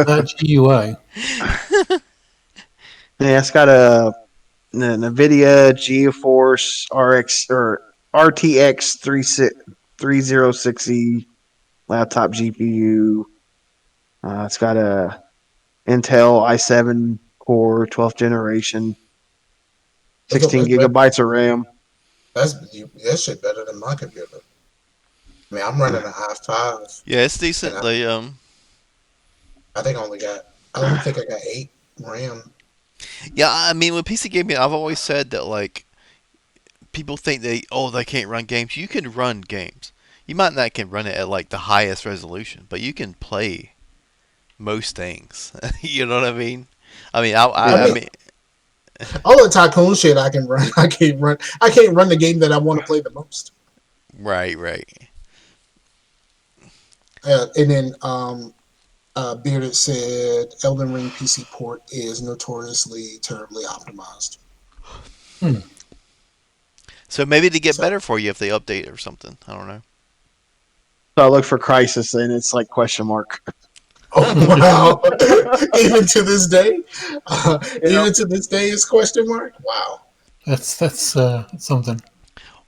not GUI. Yeah, it's got a NVIDIA GeForce RX or RTX 306E laptop GPU. It's got a Intel i7 core 12th generation, That's 16 better. gigabytes of RAM. That shit better than my computer. I mean, I'm running an i5, Yeah, it's and decent. I think I only think I got 8 RAM. Yeah, I mean, with PC gaming, I've always said that like people think they can't run games. You can run games. You might not can run it at like the highest resolution, but you can play most things. You know what I mean? I mean, I I mean, mean, all the tycoon shit I can run. I can't run. I can't run the game that I want to play the most. right, right. And then Bearded said Elden Ring PC port is notoriously terribly optimized. Hmm. So maybe to get So, better for you if they update it or something. I don't know. So I look for Crisis and it's like question mark. oh wow! Even to this day, Yeah. even to this day, is question mark. Wow. That's something.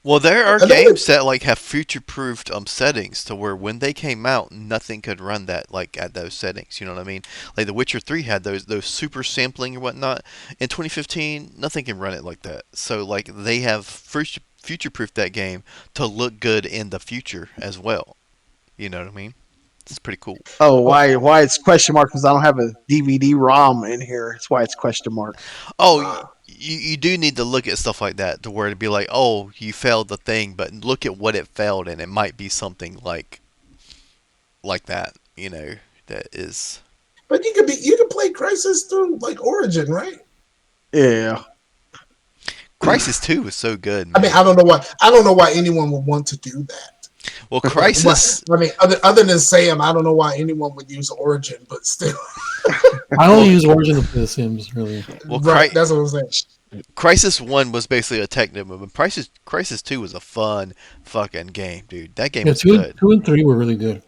Well, there are Another, games that like have future-proofed settings to where when they came out, nothing could run that like at those settings. You know what I mean? Like The Witcher 3 had those super sampling or whatnot. In 2015, nothing can run it like that. So like they have future-proofed that game to look good in the future as well. You know what I mean? It's pretty cool. Oh, oh, why it's question mark? Because I don't have a DVD ROM in here. That's why it's question mark. Oh, wow. you do need to look at stuff like that to where it'd be like, oh, you failed the thing, but look at what it failed, and it might be something like that. You know, that is. But you can play Crisis through like Origin, right? Yeah. Crisis 2 was so good, I mean, man. I don't know why anyone would want to do that. Well, Like, Crisis. I mean, other than Sam, I don't know why anyone would use Origin, but still, I only Well, use Origin to play The Sims, really. well, right? That's what I'm saying. Crisis 1 was basically a tech demo, but Crisis 2 was a fun fucking game, dude. That game Yeah, was good. two and three were really good.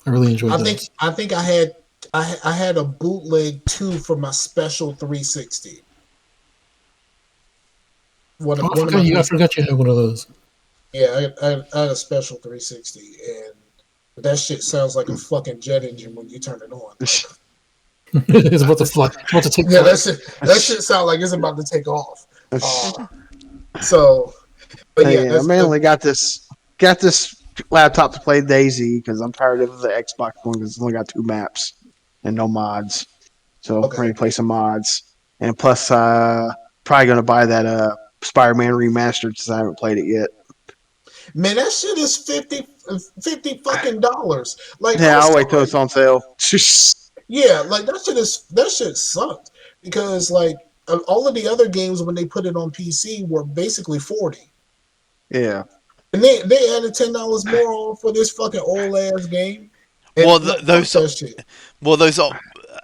I really enjoyed those. I think I had a bootleg 2 for my special 360. Oh, One of my I 360. forgot you had one of those. Yeah, I had a special 360, and that shit sounds like a fucking jet engine when you turn it on. It's about to fly. It's about to take Yeah, flight. that shit sounds like it's about to take off. Uh, so, but yeah, Yeah, I mainly got this laptop to play Daisy because I'm tired of the Xbox one because it's only got 2 maps and no mods. So I'm okay. ready to play some mods. And plus, probably gonna buy that Spider-Man remastered since I haven't played it yet. Man, that shit is 50 fucking dollars. Like I Yeah, was I'll wait till telling, it's on sale. yeah, like that shit sucked because like all of the other games when they put it on PC were basically 40, Yeah. and they added $10 more on for this fucking old ass game, and Well, like fuck that shit. those.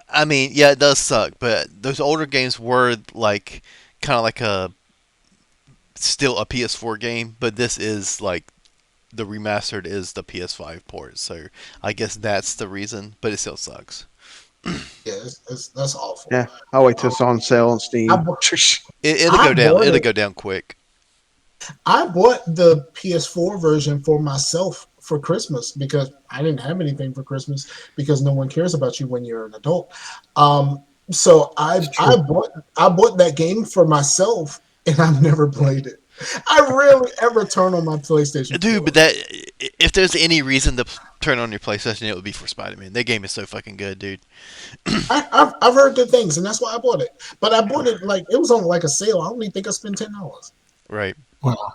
I mean, yeah, it does suck, but those older games were like kind of like a still a PS4 game, but this is like the remastered is the PS5 port, so I guess that's the reason. But it still sucks. Yeah, that's awful. Yeah. I'll wait till Um, it's on sale on I Steam. bu- It'll I go down. bought It'll it. go down quick. I bought the PS4 version for myself for Christmas because I didn't have anything for Christmas because no one cares about you when you're an adult. So It's true. I bought that game for myself and I've never played it. I rarely ever turn on my PlayStation Dude, 4. but that if there's any reason to turn on your PlayStation, it would be for Spider-Man. That game is so fucking good, dude. I've heard good things and that's why I bought it. But I bought it like it was on like a sale. I only think I spent $10. Right. Wow.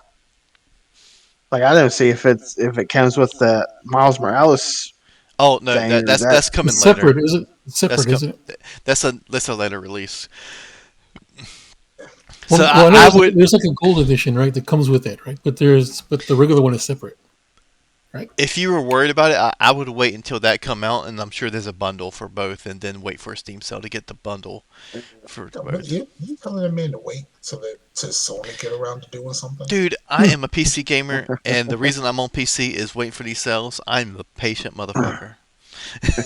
Like I don't see if it comes with the Miles Morales Oh no, thing or that. that's coming It's later. separate, is it? It's That's separate, com- isn't it? that's a later release. So Well, I know I would there's like a gold edition, right, that comes with it, right? But the regular one is separate. right? If you were worried about it, I would wait until that come out, and I'm sure there's a bundle for both, and then wait for a Steam sale to get the bundle for But both. you telling that man to wait to Sony get around to doing something? Dude, I am a PC gamer, and the reason I'm on PC is waiting for these sales. I'm a patient motherfucker.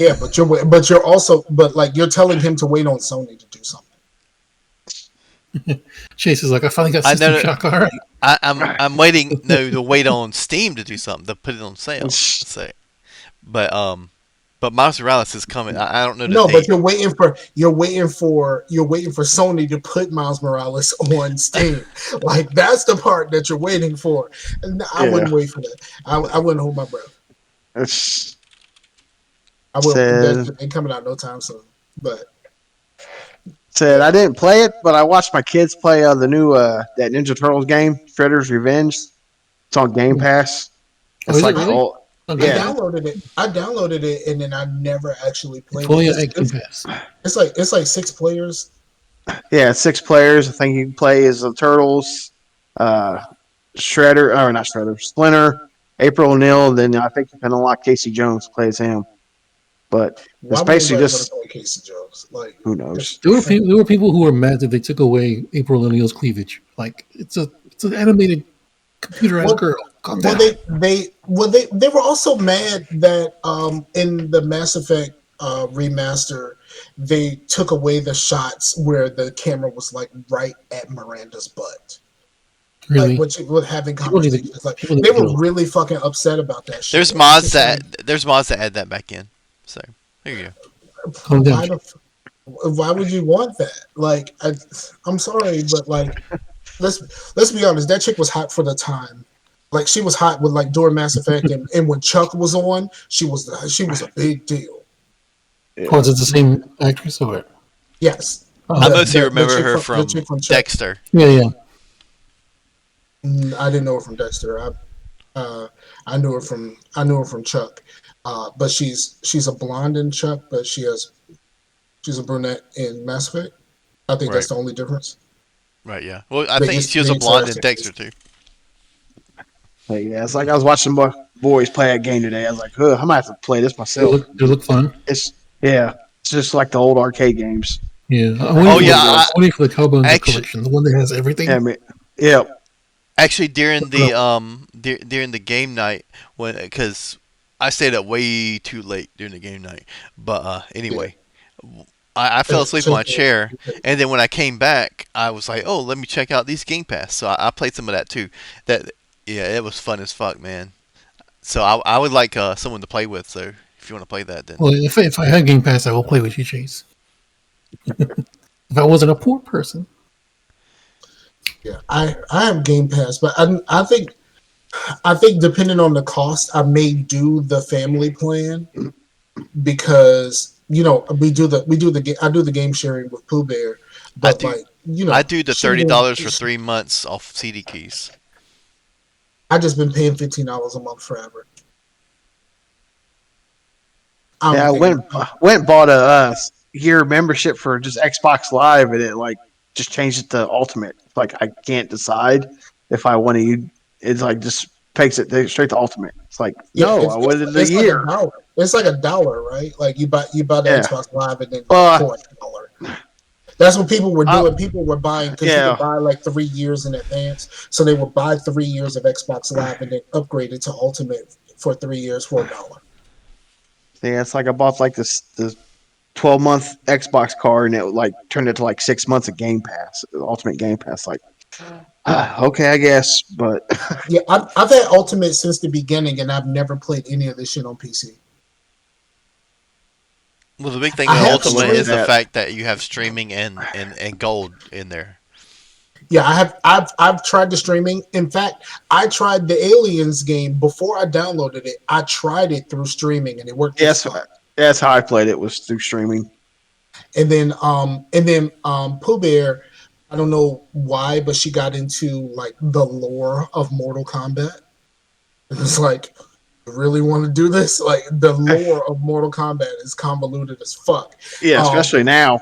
Yeah, but you're also but like you're telling him to wait on Sony to do something. Chase is like, I finally got I System know. Shock. All right. I'm waiting to wait on Steam to do something to put it on sale. Say, but Miles Morales is coming. I don't know the No, but date. you're waiting for Sony to put Miles Morales on Steam. Like that's the part that you're waiting for. And I Yeah. wouldn't wait for that. I wouldn't hold my breath. It's I will. said They're coming out no time soon. But said I didn't play it, but I watched my kids play the new that Ninja Turtles game, Shredder's Revenge. It's on Game Pass. Oh, It's is it like really? oh Oh, I Game yeah, Pass? downloaded it. I downloaded it, and then I never actually It's played it. only at Game Pass. It's like 6 players. yeah. 6 players. I think you can play as the Turtles, uh, Shredder or not Shredder, Splinter, April O'Neil. Then I think you can unlock Casey Jones plays him. But Why it's would basically anybody want to just play Casey Jones? Like, who knows. There were people who were mad that they took away April O'Neil's cleavage. Like it's an animated computerized well, girl. Calm well, down. they were also mad that in the Mass Effect remaster they took away the shots where the camera was like right at Miranda's butt. Like Really, when she was having people need to conversations, like people need they to get were over. really fucking upset about that shit. There's And it's mods just like, that add that back in. So there you go. Calm down. why would you want that? Like, I'm sorry, but like, let's be honest. That chick was hot for the time. Like, she was hot with like during Mass Effect, and when Chuck was on, she was a big deal. Oh, is it the same actress or what? Yes, I mostly the remember chick her the chick from from Chuck. Dexter. Yeah, yeah. I didn't know her from Dexter. I knew her from Chuck. But she's a blonde in Chuck, but she's a brunette in Mass Effect. I think that's Right. the only difference. Right. Yeah. Well, I They think used she was they a used to have blonde in differences. Dexter too. But yeah, it's like I was watching my boys play that game today. I was like, huh, I might have to play this myself. They look fun. It's it's just like the old arcade games. Yeah, Oh yeah. I'm waiting for the Cowboys Actually, collection, the one that has everything. Yeah, I mean, yeah, actually, during the game night, when because I stayed up way too late during the game night, but Yeah. anyway, I fell asleep in my chair, and then when I came back, I was like, oh, let me check out these Game Pass. So I played some of that too. That yeah, it was fun as fuck, man. So I would like someone to play with. So if you want to play that, then Well, if I had Game Pass, I will play with you, Chase. If I wasn't a poor person. Yeah, I have Game Pass, but I think depending on the cost, I may do the family plan because I do the game sharing with Pooh Bear, I but do like I do the she $30 for will- 3 months off CD keys. I just been paying $15 a month forever. I yeah. I don't think went and bought a year membership for just Xbox Live, and it like just changed it to Ultimate. Like I can't decide if I want to. It's like just takes it straight to Ultimate. It's like yeah, no, I wanted the it's like year. $1. It's like $1, right? Like you buy the Yeah. Xbox Live and then Well, for $1. That's what people were doing. People were buying because you yeah. could buy like 3 years in advance. So they would buy 3 years of Xbox Live and then upgrade it to Ultimate for 3 years for $1. Yeah, it's like I bought like this 12-month Xbox card, and it like turned it to like 6 months of Game Pass, Ultimate Game Pass. Like, okay, I guess, but Yeah, I've had Ultimate since the beginning, and I've never played any of this shit on PC. Well, the big thing I with have Ultimate streamed is the that. fact that you have streaming and gold in there. Yeah, I've tried the streaming. In fact, I tried the Aliens game before I downloaded it. I tried it through streaming, and it worked. yes, Just fine. that's how I played it was through streaming. And then Pooh Bear, I don't know why, but she got into like the lore of Mortal Kombat. It was like, you really want to do this? Like the lore of Mortal Kombat is convoluted as fuck. Yeah, Um, especially now.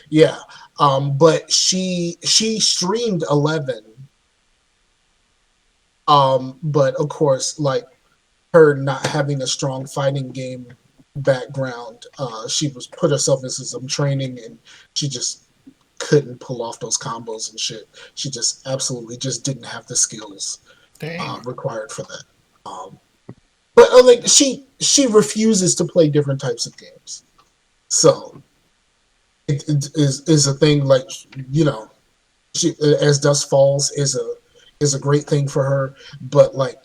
yeah. But she streamed 11. But of course, like her not having a strong fighting game background, she was put herself into some training and she just couldn't pull off those combos and shit. She just absolutely just didn't have the skills Dang. required for that. Um, but like she refuses to play different types of games, so it is a thing like you know she as dust falls is a great thing for her, but like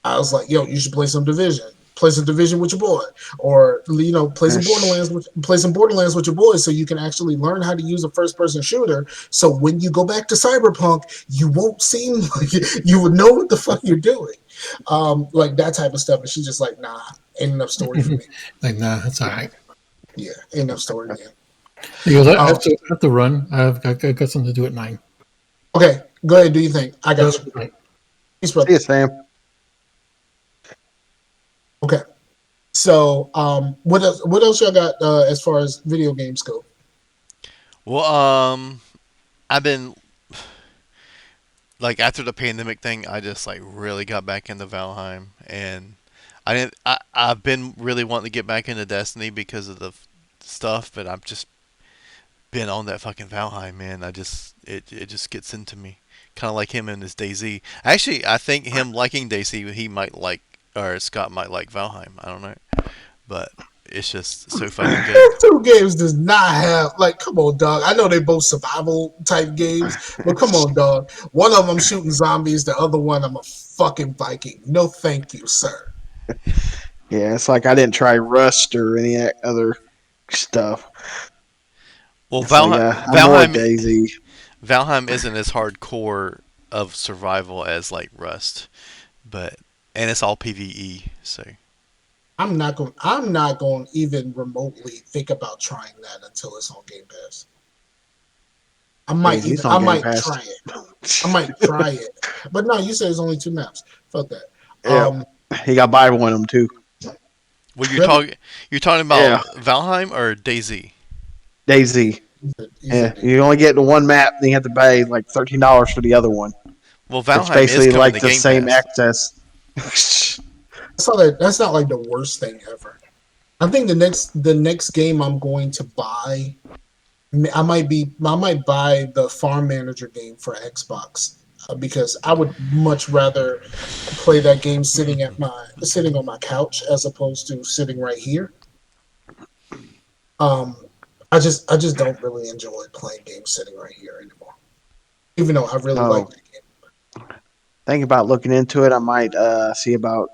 I was like, yo, you should play some Division. Play some Division with your boy, or play some Borderlands with your boys, so you can actually learn how to use a first-person shooter. So when you go back to Cyberpunk, you won't seem like you would know what the fuck you're doing, like that type of stuff. And she's just like, nah, ain't enough story for me. Like, nah, that's all right. Yeah, ain't enough story, man. He goes, I Um, have to run. I got something to do at 9. okay, go ahead, do you think? I got you. Right. Peace, See brother. you, Sam. Okay. So, what else? What else y'all got as far as video games go? Well, I've been like after the pandemic thing, I just like really got back into Valheim, and I didn't. I've been really wanting to get back into Destiny because of the stuff, but I've just been on that fucking Valheim, man. It just gets into me, kind of like him and his DayZ. Actually, I think him liking DayZ, he might like, or Scott might like Valheim. I don't know, but it's just so fucking good. Two games does not have like. Come on, dog. I know they both survival type games, but come on, dog. One of them shooting zombies. The other one, I'm a fucking Viking. No, thank you, sir. Yeah, it's like I didn't try Rust or any other stuff. Well, It's like I'm more Daisy. Valheim isn't as hardcore of survival as like Rust, but and it's all PVE. So I'm not going. I'm not going to even remotely think about trying that until it's on Game Pass. I might Daisy's even. on I Game might Pass. try it. I might try it. But no, you said it's only 2 maps. Fuck that. Yeah, he got by one of them too. well, Really? you're talking about Yeah, Valheim or DayZ? Daisy. You Yeah, said you only get the one map, then you have to pay like $13 for the other one. Well, It's Valheim is basically coming like to the Game same Pass. access. that's not like the worst thing ever. I think the next game I'm going to buy, I might buy the Farm Manager game for Xbox because I would much rather play that game sitting on my couch as opposed to sitting right here. Um, I just don't really enjoy playing games sitting right here anymore, even though I really like So, that game. think about looking into it. I might see about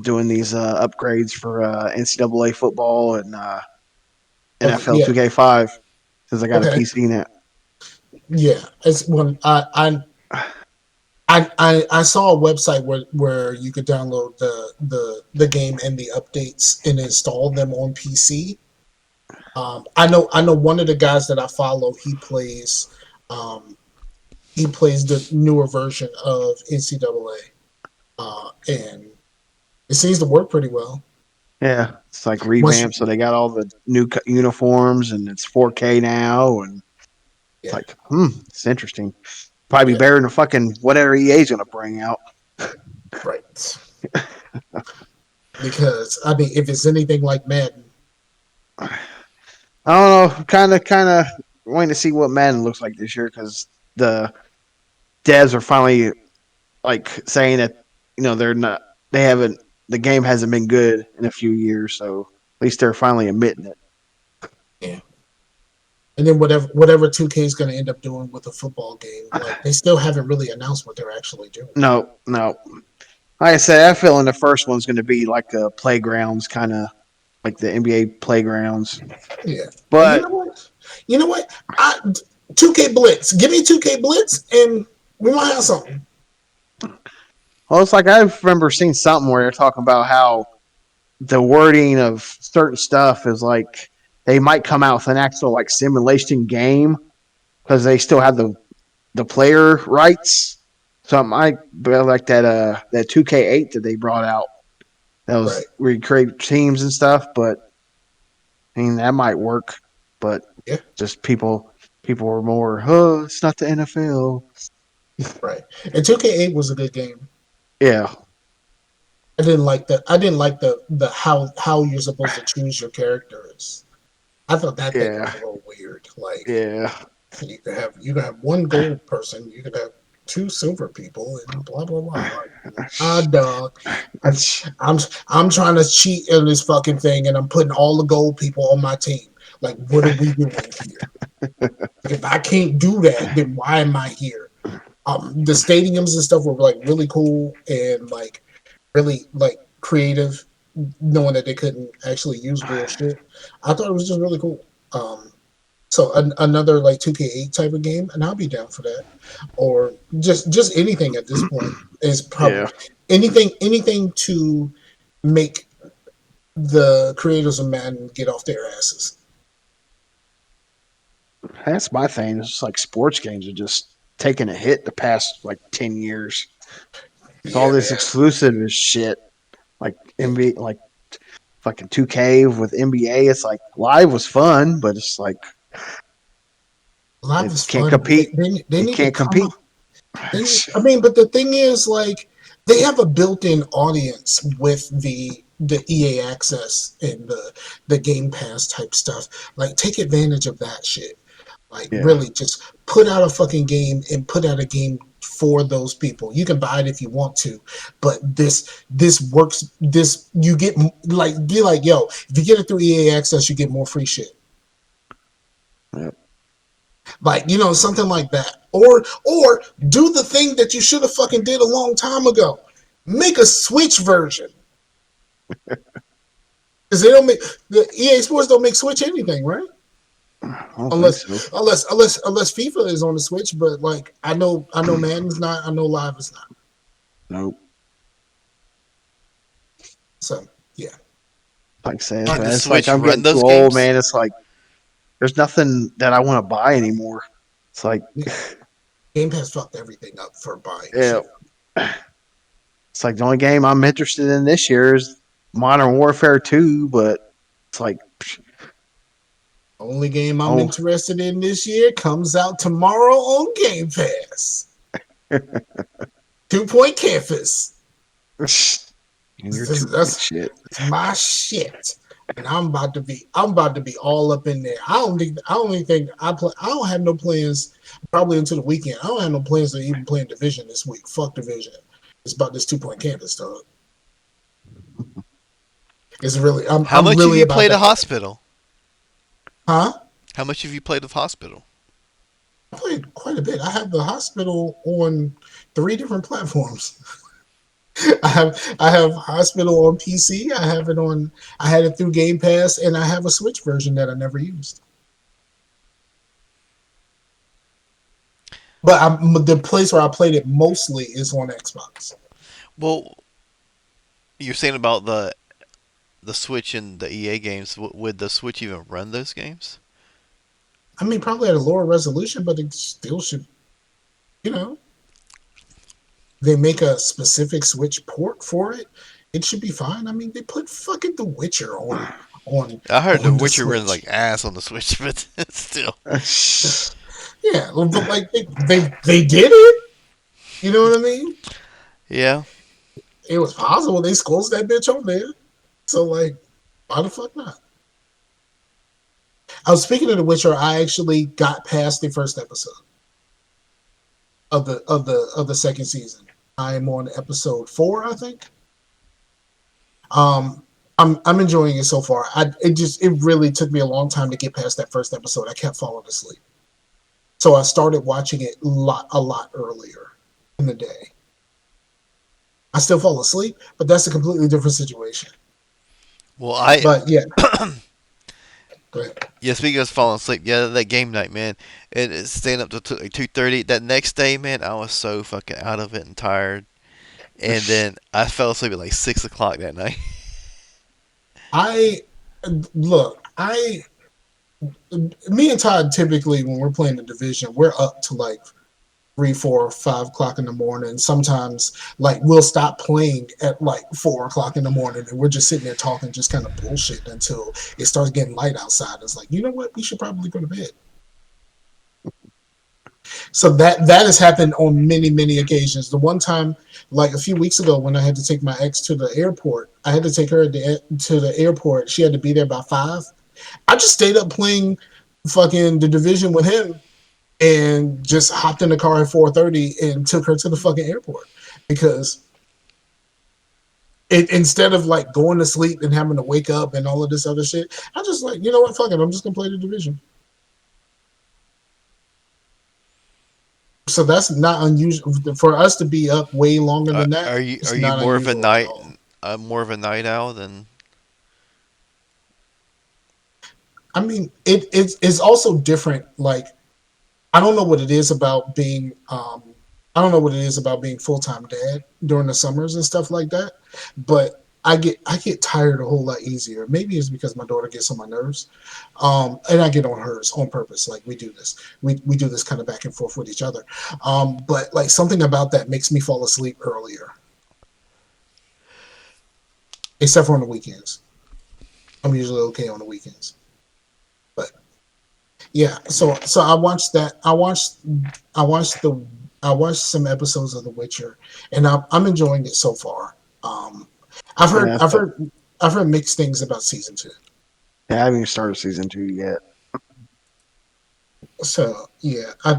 doing these upgrades for NCAA football and Okay, NFL yeah, 2K5 since I got a okay, PC now. yeah. It's when I saw a website where you could download the game and the updates and install them on PC. I know one of the guys that I follow. Um, he plays the newer version of NCAA, and it seems to work pretty well. Yeah, it's like Once you, revamped, so they got all the new uniforms and it's 4K now, and it's yeah, like, it's interesting. Probably be yeah, better than fucking whatever EA's gonna bring out. right. Because I mean, if it's anything like Madden, I don't know, kind of waiting to see what Madden looks like this year because the devs are finally like saying that they're not, they haven't, the game hasn't been good in a few years, so at least they're finally admitting it. yeah. And then whatever 2K is going to end up doing with the football game, like they still haven't really announced what they're actually doing. No, no. Like I said, I feel in the first one's going to be like a playgrounds, kind of like the NBA playgrounds. Yeah. And you know But what? You know what? 2K Blitz. Give me 2K Blitz, and we might have something. well, it's like I remember seeing something where they're talking about how the wording of certain stuff is like they might come out with an actual like simulation game because they still have the player rights. So it might be like that 2K8 that they brought out. That Right. was where you create teams and stuff, but I mean that might work. But Yeah. just people were more, oh, it's not the NFL. Right. And 2K8 was a good game. Yeah. I didn't like the how you're supposed to choose your characters. I thought that thing was Yeah, a little weird. Like yeah. you can have one gold person, you could have two silver people, and blah blah blah. Like, dog. I, I'm I'm trying to cheat in this fucking thing, and I'm putting all the gold people on my team. Like, what are we doing here? Like, if I can't do that, then why am I here? The stadiums and stuff were like really cool and like really like creative, knowing that they couldn't actually use real shit. I thought it was just really cool. So another like 2K8 type of game, and I'll be down for that. Or just anything at this point is Yeah, probably anything to make the creators of Madden get off their asses. that's my thing. It's like sports games are just taking a hit the past like 10 years. It's all Yeah, this man. exclusive is shit. Like Yeah. NBA, like fucking 2K with NBA. It's like live was fun, but it's like Live it is can't fun, but compete. they It need to can't come compete. up. I mean, but the thing is, like, they have a built-in audience with the EA access and the Game Pass type stuff. Like, take advantage of that shit. Like, Yeah, really, just put out a fucking game and put out a game for those people. You can buy it if you want to, but this works. This you get like be like, yo, if you get it through EA access, you get more free shit. yeah. Like, something like that. Or do the thing that you should have fucking did a long time ago. Make a Switch version. Because they don't make the EA Sports don't make Switch anything, right? I don't think Unless so. unless FIFA is on the Switch, but like I know Madden's not, I know Live is not. Nope. So yeah. Like saying Can the it's like Switch I'm run getting too those old, games? man. It's like there's nothing that I want to buy anymore. It's like Game Pass fucked everything up for buying yeah, shit. it's like the only game I'm interested in this year is Modern Warfare 2, but it's like Only game I'm oh, interested in this year comes out tomorrow on Game Pass. 2 Point Campus. and you're too point That's shit. my shit. And I'm about to be all up in there. I don't even think I don't have no plans probably until the weekend. I don't have no plans to even play in Division this week. Fuck Division. It's about this 2 Point Campus dog. It's really How I'm much have really you about played a that life. hospital? Huh? How much have you played of hospital? I played quite a bit. I have the hospital on 3 different platforms. I have Hospital on PC. I had it through Game Pass, and I have a Switch version that I never used. But the place where I played it mostly is on Xbox. Well, you're saying about the Switch and the EA games. Would the Switch even run those games? I mean, probably at a lower resolution, but it still should. You know, they make a specific Switch port for it. It should be fine. I mean, they put fucking The Witcher on I heard The on the Witcher runs Switch. like ass on the Switch, but still. Yeah, but like they did it. You know what I mean? Yeah. It was possible they squelched that bitch on there. So like, why the fuck not? I was speaking of The Witcher. I actually got past the first episode of the second season. I am on episode 4, I think. Um, I'm enjoying it so far. It really took me a long time to get past that first episode. I kept falling asleep, so I started watching it a lot earlier in the day. I still fall asleep, but that's a completely different situation. Well, I But yeah, go ahead. yeah. Speaking of falling asleep, yeah, that game night, man. It is staying up to 2:30. That next day, man, I was so fucking out of it and tired. And then I fell asleep at like 6 o'clock that night. I look. Me and Todd typically when we're playing the division, we're up to like 3, 4, 5 o'clock in the morning. Sometimes like we'll stop playing at like 4 o'clock in the morning and we're just sitting there talking, just kind of bullshit until it starts getting light outside. It's like, you know what? We should probably go to bed. So that has happened on many occasions. The one time, like a few weeks ago, when I had to take my ex to the airport, I had to take her to the airport. She had to be there by 5. I just stayed up playing fucking the division with him, and just hopped in the car at 4:30 and took her to the fucking airport because instead of like going to sleep and having to wake up and all of this other shit, I just like, you know what, fuck it, I'm just gonna play the division. So that's not unusual for us to be up way longer than that. Are It's you not more of a unusual at night all. more of a night owl than? I mean, it's also different. Like, I don't know what it is about being I don't know what it is about being full time dad during the summers and stuff like that, but I get tired a whole lot easier. Maybe it's because my daughter gets on my nerves, and I get on hers on purpose. Like we do this kind of back and forth with each other, but like something about that makes me fall asleep earlier, except for on the weekends. I'm usually okay on the weekends, but yeah. So I watched that. I watched the I watched some episodes of The Witcher, and I'm enjoying it so far. Um, I've heard Yeah, I've heard I've heard mixed things about season 2. I haven't even started season 2 yet. So yeah, I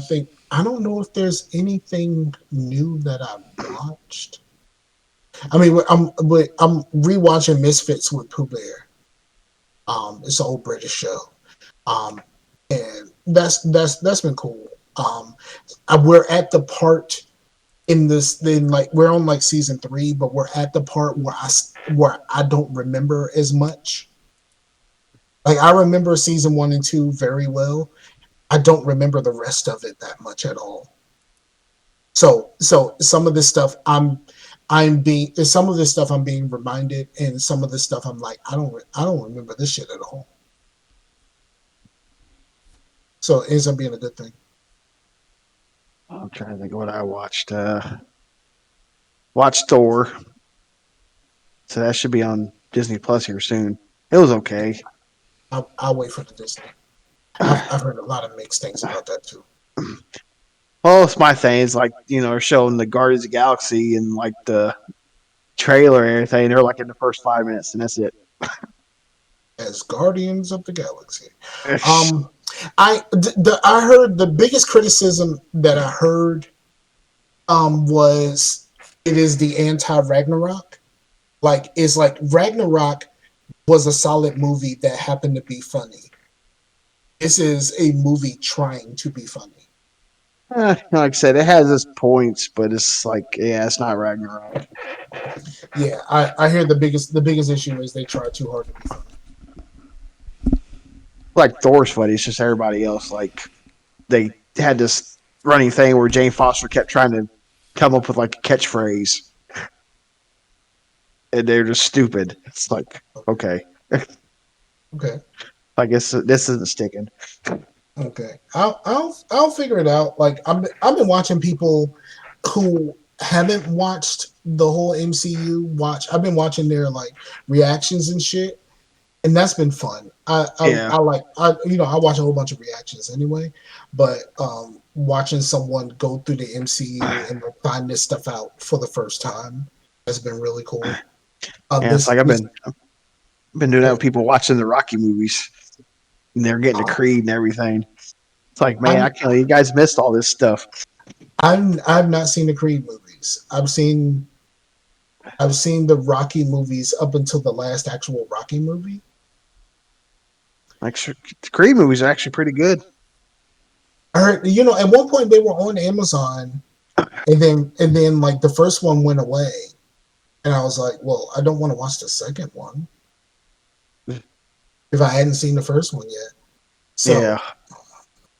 think I don't know if there's anything new that I've watched. I mean, I'm rewatching Misfits with Pooh Bear. It's an old British show. Um, and that's been cool. We're at the part in this then like we're on like season 3, but we're at the part where I don't remember as much. Like I remember season 1 and 2 very well. I don't remember the rest of it that much at all. So some of this stuff some of this stuff I'm being reminded, and some of this stuff I'm like I don't remember this shit at all. So it ends up being a good thing. I'm trying to think of what I watched. Watched Thor, so that should be on Disney Plus here soon. It was okay. I'll wait for the Disney. I've heard a lot of mixed things about that too. Well, it's my thing. It's like, they're showing the Guardians of the Galaxy and like the trailer and everything. They're like in the first 5 minutes, and that's it. As Guardians of the Galaxy. Um, I heard the biggest criticism that I heard was it is the anti Ragnarok. Like it's like Ragnarok was a solid movie that happened to be funny. This is a movie trying to be funny. Like I said, it has its points, but it's like, yeah, it's not Ragnarok. Yeah, I hear the biggest issue is they try too hard to be funny. Like Thor's funny. It's just everybody else. Like they had this running thing where Jane Foster kept trying to come up with like a catchphrase, and they're just stupid. It's like, okay, Okay. I guess this isn't sticking. Okay, I'll figure it out. Like I've been watching people who haven't watched the whole MCU watch. I've been watching their like reactions and shit, and that's been fun. Yeah, I like I watch a whole bunch of reactions anyway, but watching someone go through the MCU and like, find this stuff out for the first time has been really cool. yeah. It's like I've been doing that with people watching the Rocky movies, and they're getting to Creed and everything. It's like, man, I I'm can't believe you guys missed all this stuff. I've not seen the Creed movies. I've seen the Rocky movies up until the last actual Rocky movie. Like, the Creed movies are actually pretty good. I heard, at one point they were on Amazon, and then like the first one went away, and I was like, well, I don't want to watch the second one if I hadn't seen the first one yet. So Yeah,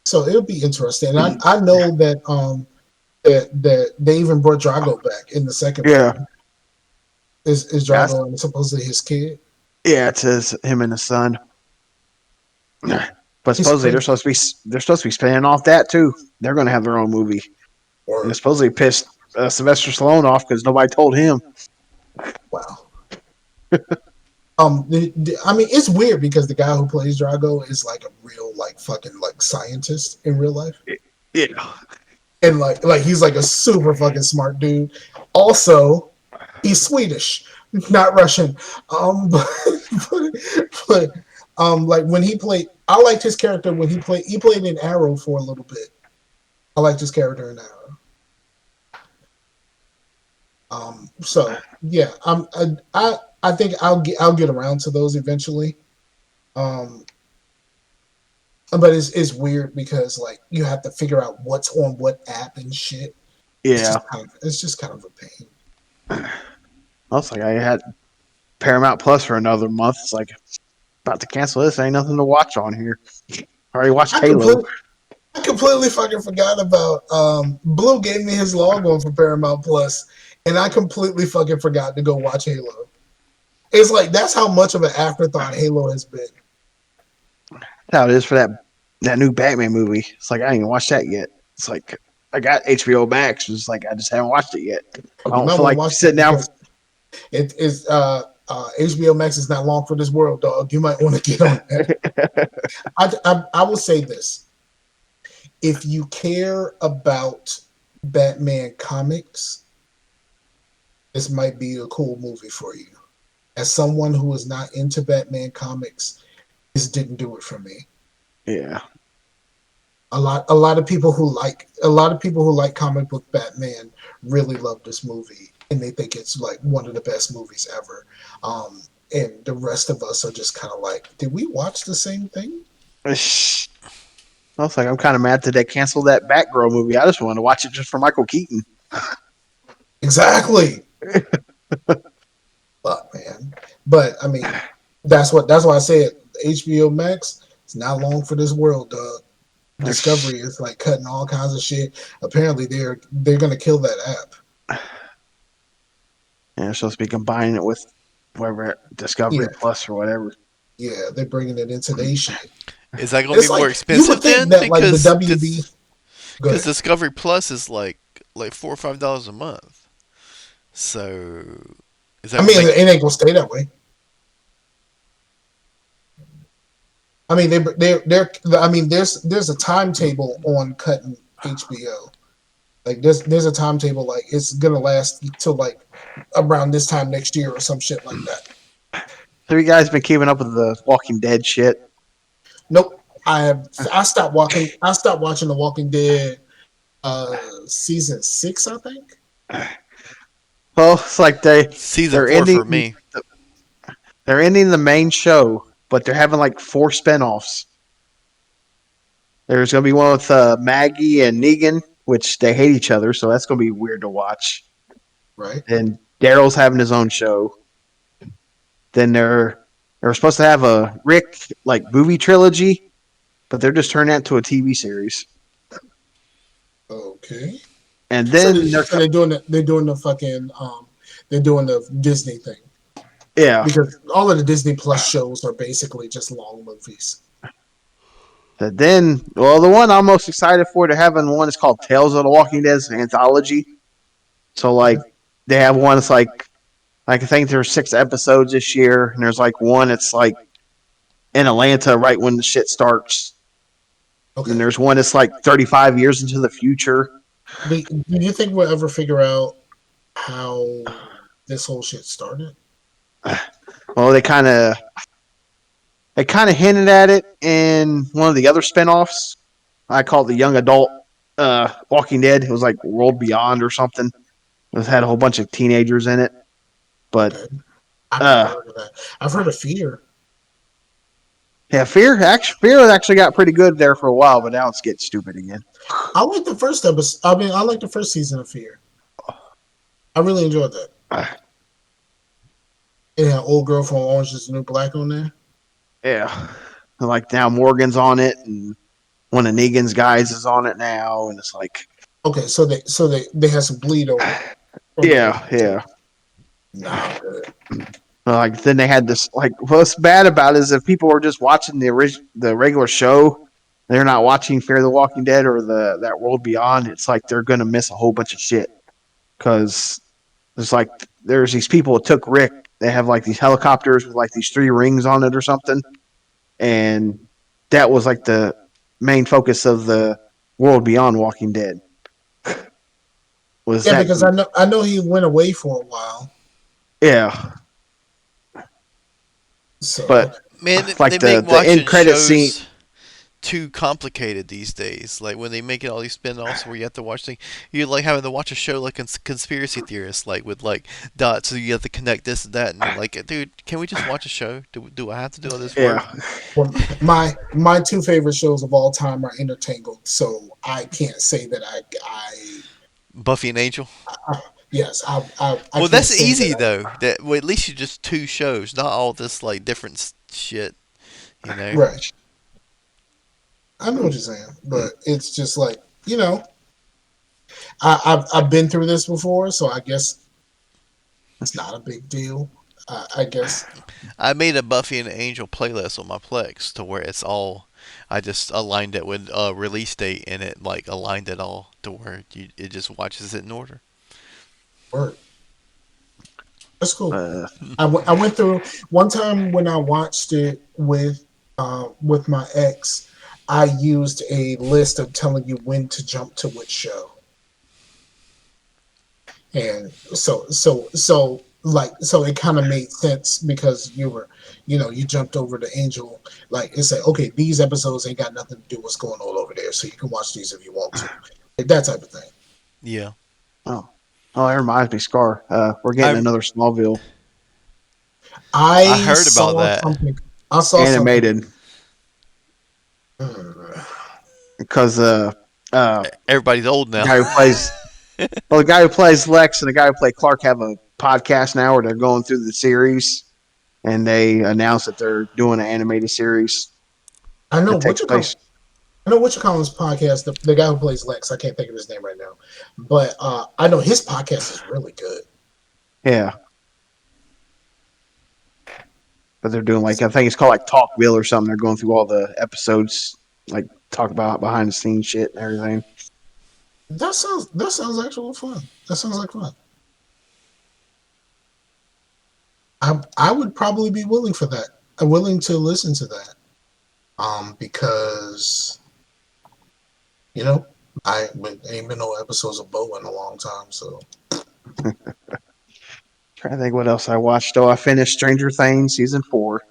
so it'll be interesting. And I know that they even brought Drago back in the second yeah, one. Is That's- Drago and supposedly his kid? yeah. It says him and his son. But He's supposedly crazy. they're supposed to be spinning off that too. They're going to have their own movie. And Or it supposedly pissed Sylvester Stallone off because nobody told him. wow. I mean, it's weird because the guy who plays Drago is like a real, like, fucking, like, scientist in real life. Yeah. and like he's like a super fucking smart dude. Also, he's Swedish, not Russian. But, but like when he played, I liked his character when he played in Arrow for a little bit. I liked his character in Arrow. So yeah, I think I'll get around to those eventually. Um, but it's weird because like you have to figure out what's on what app and shit. Yeah. It's just kind of a pain. I was like, I had Paramount Plus for another month. It's like about to cancel this. Ain't nothing to watch on here. I already watched I Halo. completely I completely fucking forgot about Blue gave me his logon for Paramount Plus, and I completely fucking forgot to go watch Halo. It's like that's how much of an afterthought Halo has been. That's how it is for that new Batman movie. It's like I ain't even watched that yet. It's like I got HBO Max. It's like I just haven't watched it yet. I You don't might feel want to like watch that sitting down. because it is HBO Max is not long for this world, dog. You might want to get on that. I will say this: if you care about Batman comics, this might be a cool movie for you. As someone who is not into Batman comics, this didn't do it for me. Yeah. A lot of people who like comic book Batman really love this movie and they think it's like one of the best movies ever. And the rest of us are just kind of like, did we watch the same thing? I was like, I'm kind of mad that they canceled that Batgirl movie. I just wanted to watch it just for Michael Keaton. Exactly. But man, but I mean, that's why I said HBO Max. It's not long for this world, dog. Discovery is like cutting all kinds of shit. Apparently, they're gonna kill that app. And they're supposed to be combining it with whatever Discovery Yeah, Plus or whatever. yeah, they're bringing it into their shit. Is that going to It's be more like you would expensive think then? that like the WB. Go Because ahead. Discovery Plus is like $4 or $5 a month. So is that I going to mean, make it ain't gonna stay that way. I mean, they're. I mean, there's a timetable on cutting HBO. Like there's a timetable. Like it's gonna last till like around this time next year or some shit like that. Have you guys been keeping up with the Walking Dead shit? Nope. I stopped walking. I stopped watching The Walking Dead season 6, I think. Well, it's like season they're 4 ending for me? they're ending the main show, but they're having like 4 spinoffs. There's gonna be one with Maggie and Negan, which they hate each other, so that's gonna be weird to watch. Right. And Daryl's having his own show. Then they're supposed to have a Rick like movie trilogy, but they're just turning that into a TV series. Okay. And So, then they're they're doing the they're doing the Disney thing yeah. because all of the Disney Plus shows are basically just long movies. Then well, the one I'm most excited for, they're having one is called Tales of the Walking Dead anthology. So like they have one that's like I think there's 6 episodes this year, and there's like one it's like in Atlanta right when the shit starts. And Okay. there's one that's like 35 years into the future. Do you think we'll ever figure out how this whole shit started? Well, they kind of hinted at it in one of the other spinoffs. I call it the young adult Walking Dead. It was like World Beyond or something. It had a whole bunch of teenagers in it. But Okay. I've never uh, heard of that. I've heard of Fear. yeah, Fear actually got pretty good there for a while, but now it's getting stupid again. I like the first episode. I mean, I like the first season of Fear. I really enjoyed that. It had old girl from Orange Is the New Black on there. Yeah, like now Morgan's on it, and one of Negan's guys is on it now, and it's like, Okay, so they had some bleed over from the yeah, original yeah. tape. Nah, good. Like then they had this like what's bad about it is if people are just watching the regular show, they're not watching Fear the Walking Dead or the that World Beyond. It's like they're gonna miss a whole bunch of shit because there's these people that took Rick. They have like these helicopters with like these 3 rings on it or something, and that was like the main focus of the World Beyond Walking Dead. Was Yeah, that? because I know he went away for a while. Yeah, So but Man, like they make the end watching credit scene. shows too complicated these days. Like when they make it all these spin-offs where you have to watch things, you're like having to watch a show like conspiracy theorists, like with like dots, so you have to connect this and that, and you're like, dude, can we just watch a show? Do I have to do all this work? Yeah, well, my two favorite shows of all time are Intertangled. So I can't say that Buffy and Angel. yes I Well, can't that's say easy that though. That well, at least you just two shows, not all this like different shit. You I know. right. I know what you're saying, but it's just like I've been through this before, so I guess it's not a big deal. I guess I made a Buffy and Angel playlist on my Plex to where it's all. I just aligned it with a release date and it like aligned it all to where it just watches it in order. work. That's cool. uh, I went through one time when I watched it with my ex. I used a list of telling you when to jump to which show, and so it kind of made sense because you jumped over to Angel, like it said, okay, these episodes ain't got nothing to do with what's going on over there, so you can watch these if you want to, like that type of thing. Yeah. oh, oh, that reminds me, Scar. We're getting I another Smallville I I heard about saw that. something. I saw something. animated Hmm. because Everybody's old the now. guy who plays the guy who plays Lex and the guy who played Clark have a podcast now where they're going through the series, and they announced that they're doing an animated series I know that what takes you call. place. I know what you call his podcast. The guy who plays Lex, I can't think of his name right now, but I know his podcast is really good. Yeah, but they're doing like I think it's called like Talkville or something. They're going through all the episodes, like talk about behind the scenes shit and everything. That sounds actually fun. That sounds like fun. I would probably be willing for that. I'm willing to listen to that. Because you know ain't been no episodes of Bo in a long time, so Trying to think what else I watched. Oh, I finished Stranger Things season 4.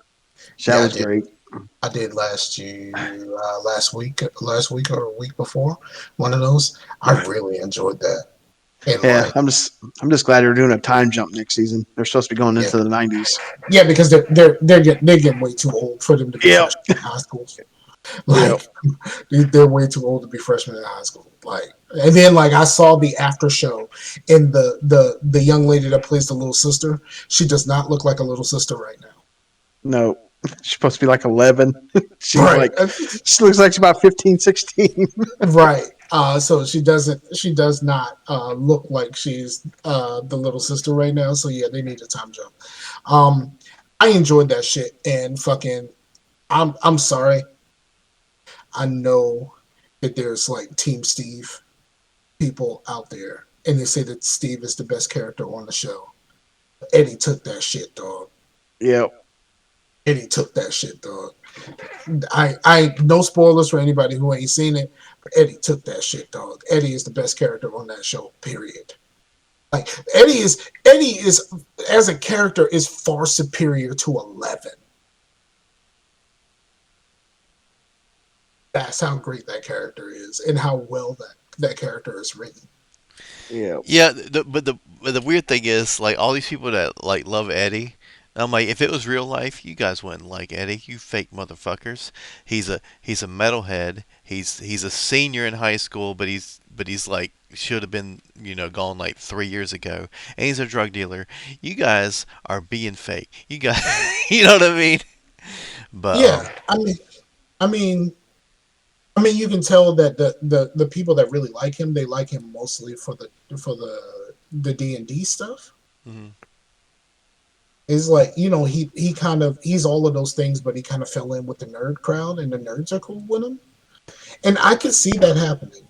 So that yeah, I was did. great. I did last week or a week before, one of those. I really enjoyed that, and Yeah, like I'm just glad they're doing a time jump next season. They're supposed to be going yeah, into the 90s. yeah, because they're getting way too old for them to be Yep. freshmen in high school. Yep. Like they're way too old to be freshmen in high school. Like, and then like I saw the after show, and the young lady that plays the little sister, she does not look like a little sister right now. No. She's supposed to be like 11. She's Right, like she looks like she's about 15, 16. right. So she does not look like she's the little sister right now. So yeah, they need a time jump. Um, I enjoyed that shit, and fucking, I'm sorry. I know that there's like Team Steve people out there, and they say that Steve is the best character on the show. Eddie took that shit, dog. Yep. Eddie took that shit, dog. I no spoilers for anybody who ain't seen it, but Eddie took that shit, dog. Eddie is the best character on that show, period. Like Eddie is as a character is far superior to 11. That's how great that character is and how well that character is written. Yep. Yeah, but the weird thing is like all these people that like love Eddie. I'm like, if it was real life, you guys wouldn't like Eddie. You fake motherfuckers. He's a metalhead. He's a senior in high school, but he's like should have been gone like 3 years ago. And he's a drug dealer. You guys are being fake. You guys, you know what I mean? But Yeah, I mean, you can tell that the people that really like him, they like him mostly for the D&D stuff. mhm. It's like he's all of those things, but he kind of fell in with the nerd crowd, and the nerds are cool with him, and I could see that happening.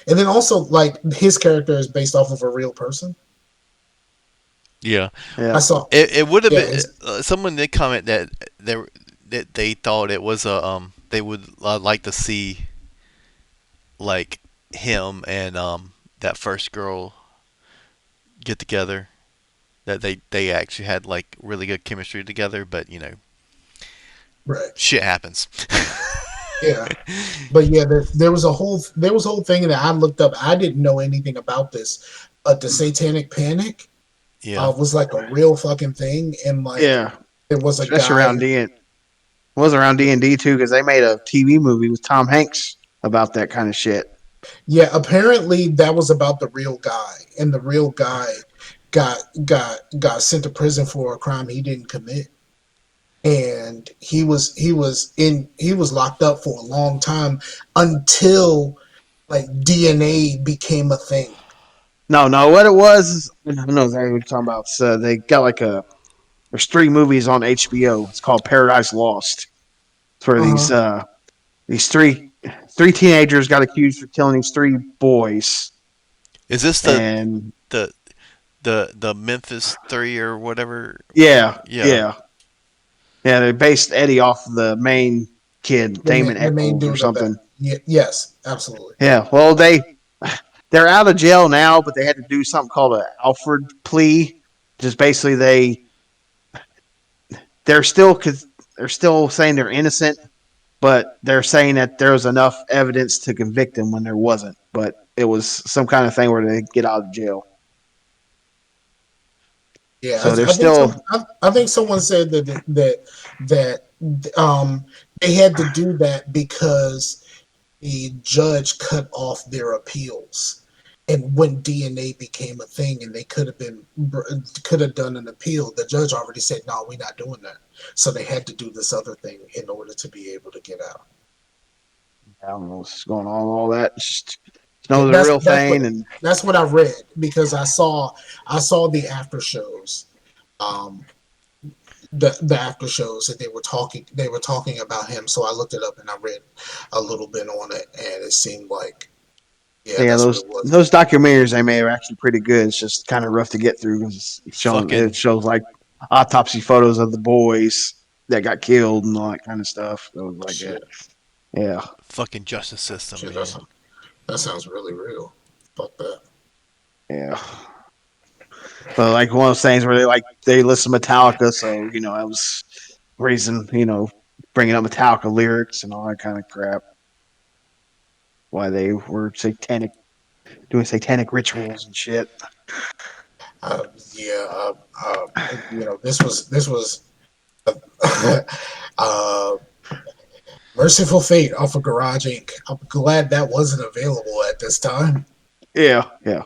And then also, like, his character is based off of a real person. Yeah, I Yeah. saw, it would have yeah, been. Someone did comment that they thought it was a they would like to see like him and that first girl get together. That they actually had like really good chemistry together, but Right. shit happens. Yeah. But yeah, there was a whole thing that I looked up. I didn't know anything about this, but the Satanic Panic Yeah. was like a real fucking thing, and like Yeah, there was a especially guy. around D. It was around D&D too because they made a TV movie with Tom Hanks about that kind of shit. Yeah, apparently that was about the real guy, and the real guy got sent to prison for a crime he didn't commit, and he was locked up for a long time until like DNA became a thing. No, no, what it was, I don't know exactly what you're talking about. So they got like there's 3 movies on HBO. It's called Paradise Lost. It's where Uh huh. these three teenagers got accused for killing these 3 boys, Is this and the the Memphis Three or whatever? yeah, Yeah. yeah, yeah. They based Eddie off of the main kid, Damon The main Eccles or dude of that. something. Yes, absolutely. Yeah, well they're out of jail now, but they had to do something called an Alfred plea. Just basically they're still cause they're still saying they're innocent, but they're saying that there was enough evidence to convict him when there wasn't. But it was some kind of thing where they get out of jail. Yeah, So they're I think still I think someone said that they had to do that because the judge cut off their appeals, and when DNA became a thing, and they could have done an appeal, the judge already said, "No, we're not doing that." So they had to do this other thing in order to be able to get out. I don't know what's going on, all that. Just Yeah, know the real thing, and that's what I read because I saw the after shows. Um, the after shows that they were talking about him, so I looked it up and I read a little bit on it, and it seemed like, yeah, yeah, that's what those it was. those documentaries they made are actually pretty good. It's just kind of rough to get through because it Fucking shows like autopsy photos of the boys that got killed and all that kind of stuff. So it was like Shit, yeah, fucking justice system, shit, man. that sounds really real. Fuck that. yeah. But like one of those things where they listen to Metallica, so I was reason bringing up Metallica lyrics and all that kind of crap. Why they were doing satanic rituals and shit. Yeah, this was uh, Merciful Fate off of Garage Inc. I'm glad that wasn't available at this time. Yeah, yeah,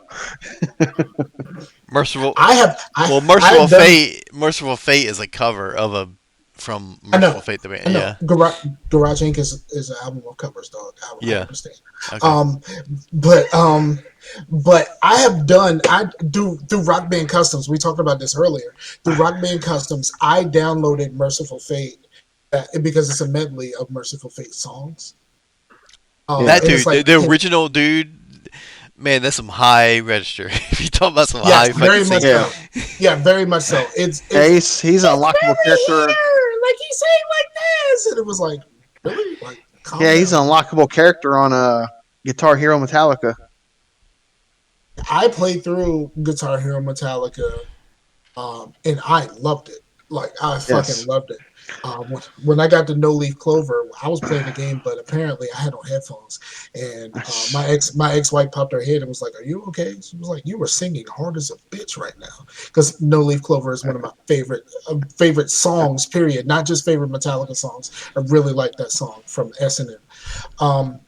Merciful. I have I Well, I Merciful have done. Fate. Merciful Fate is a cover of a from I Merciful know. Fate the band. I know. Yeah. Garage Inc. is an album of covers, dog. I Yeah. understand. Okay. Um, but I have done I do through Rock Band Customs. We talked about this earlier. Through Rock Band Customs, I downloaded Merciful Fate because it's a medley of Merciful Fate songs. yeah. That And it's dude, like, the original dude, man, that's some high register. If you talk about some yes, high fucking very much singing, Yeah. so. Yeah, very much so. Yeah, It's he's an unlockable really character. here. Like he's saying like this, and it was like, really, like, calm Yeah, he's down. an unlockable character on Guitar Hero Metallica. I played through Guitar Hero Metallica, and I loved it. Like I fucking Yes. loved it. When I got to No Leaf Clover, I was playing the game, but apparently I had on headphones, and my ex wife popped her head and was like, "Are you okay?" She was like, "You were singing hard as a bitch right now," because No Leaf Clover is one of my favorite songs. Period. Not just favorite Metallica songs. I really like that song from S&M. Um,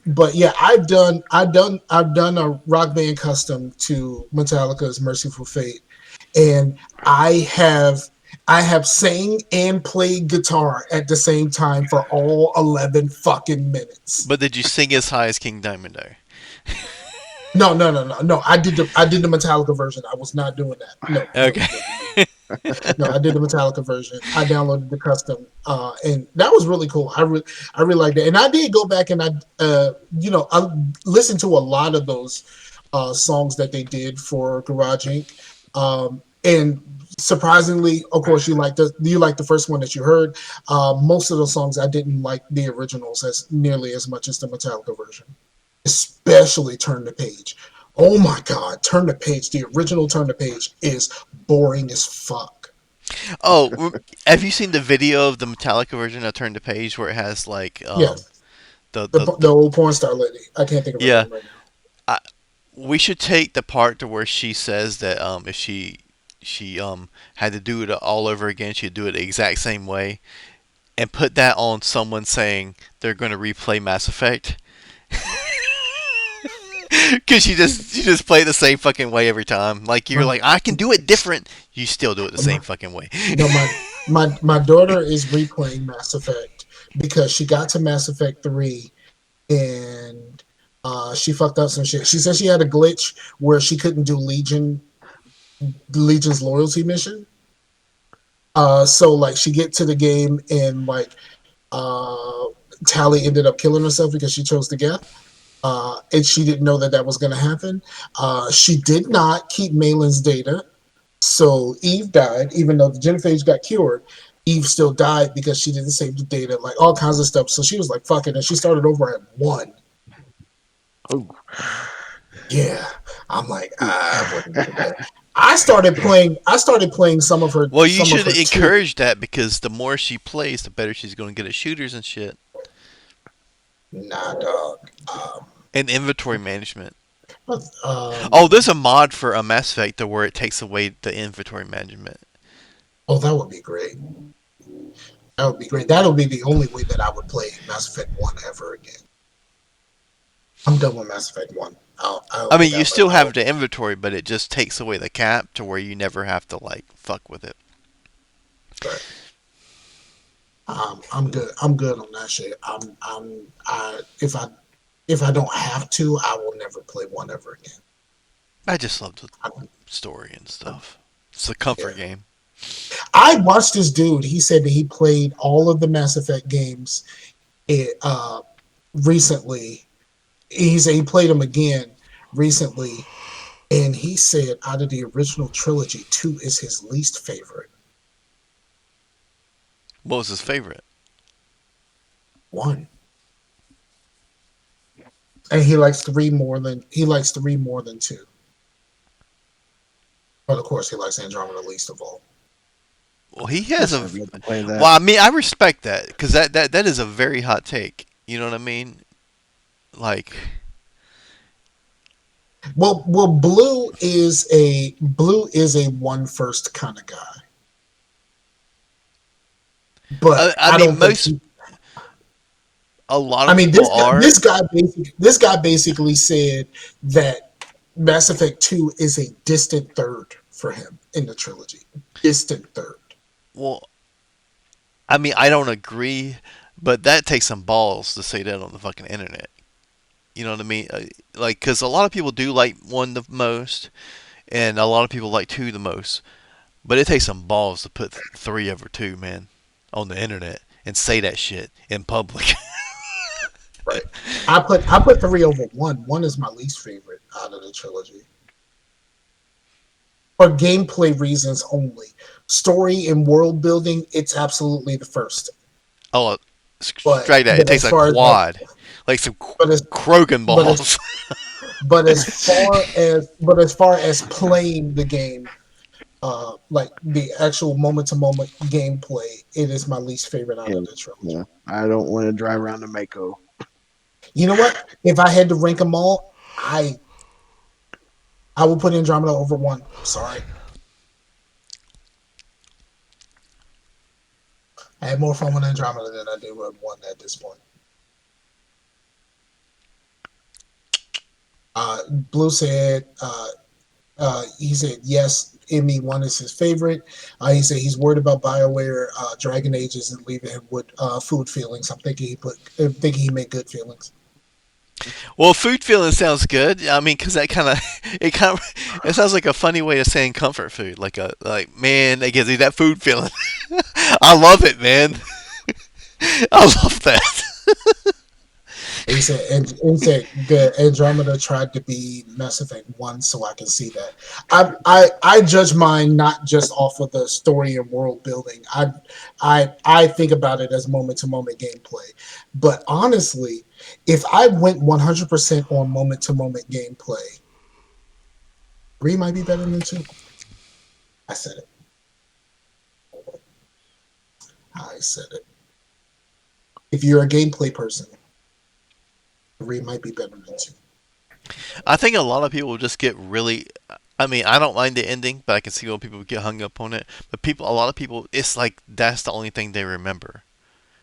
but yeah, I've done a Rock Band custom to Metallica's Merciful Fate, and I have I have sang and played guitar at the same time for all 11 fucking minutes. but did you sing as high as King Diamond though? No. I did the Metallica version. I was not doing that. Okay. No. I did the Metallica version. I downloaded the custom, and that was really cool. I really liked it, and I did go back and I listened to a lot of those songs that they did for Garage Inc. And Surprisingly, of course, you like the first one that you heard. Most of the songs I didn't like the originals as nearly as much as the Metallica version, especially Turn the Page. Oh my God, Turn the Page. The original Turn the Page is boring as fuck. Oh, have you seen the video of the Metallica version of Turn the Page where it has like Yes, the the the, the the old porn star lady. I can't think of her yeah. name right now. I, we should take the part to where she says that if she had to do it all over again, she'd do it the exact same way, and put that on someone saying they're going to replay Mass Effect. Cause she just played the same fucking way every time. Like you're My, like, I can do it different. You still do it the same my, fucking way. no, my daughter is replaying Mass Effect because she got to Mass Effect 3 and she fucked up some shit. She said she had a glitch where she couldn't do Legion's loyalty mission. So like she get to the game and like uh, Tally ended up killing herself because she chose the Geth. And she didn't know that that was going to happen. She did not keep Malin's data, so Eve died. Even though the genophage got cured, Eve still died because she didn't save the data, like all kinds of stuff. So she was like, "Fuck it," and she started over at 1. Oh. Yeah, I'm like, I wouldn't do that. I started playing Well, you some of should her two. encourage that because the more she plays, the better she's going to get at shooters and shit, Nah, dog. and inventory management. Um, Oh, there's a mod for a Mass Effect where it takes away the inventory management. oh, that would be great. That would be great. That would be the only way that I would play Mass Effect 1 ever again. I'm done with Mass Effect 1. I I don't mean, think you I'll still ever. have the inventory, but it just takes away the cap to where you never have to like fuck with it. But I'm good. I'm good on that shit. If I don't have to, I will never play one ever again. I just love the I, story and stuff. It's a comfort yeah. game. I watched this dude. He said that he played all of the Mass Effect games recently. He said he played them again recently, and he said out of the original trilogy, 2 is his least favorite. What was his favorite? 1. And he likes 3 more than 2. But of course, he likes Andromeda least of all. Well, he has Yes, a. I'd love to play Well, that. I mean, I respect that because that is a very hot take. You know what I mean? Like, Well, Blue is a one first kind of guy, I, but I I mean, don't think most he. a lot I of mean, people are. this guy basically said that Mass Effect 2 is a distant third for him in the trilogy. Distant third. Well, I mean, I don't agree, but that takes some balls to say that on the fucking internet. You know what I mean? Like, because a lot of people do like one the most, and a lot of people like two the most. But it takes some balls to put three over two, man, on the internet and say that shit in public. Right. I put 3 over 1. 1 is my least favorite out of the trilogy. For gameplay reasons only. Story and world building, it's absolutely the first. Oh, But straight at it but takes as a far as like quad, like some but as croaking but as balls. but as far as playing the game, like the actual moment to moment gameplay, it is my least favorite out Yeah, of the trilogy. yeah. I don't want to drive around to Mako. You know what? If I had to rank them all, I would put Andromeda over 1. Sorry, I had more fun with Andromeda than I did with 1 at this point. Blue said he said yes, ME1 is his favorite. He said he's worried about BioWare Dragon Ages and leaving him with food feelings. I'm thinking he made good feelings. Well, food feeling sounds good. I mean, because that kind of it sounds like a funny way of saying comfort food. Like man, that gives you that food feeling. I love it, man. I love that. He said the Andromeda tried to be Mass Effect 1, so I can see that. I judge mine not just off of the story and world building. I think about it as moment to moment gameplay. But honestly, if I went 100% on moment to moment gameplay, 3 might be better than 2. I said it. I said it. If you're a gameplay person, 3 might be better than 2. I think a lot of people just get really. I mean, I don't mind the ending, but I can see why people get hung up on it. But a lot of people, it's like that's the only thing they remember.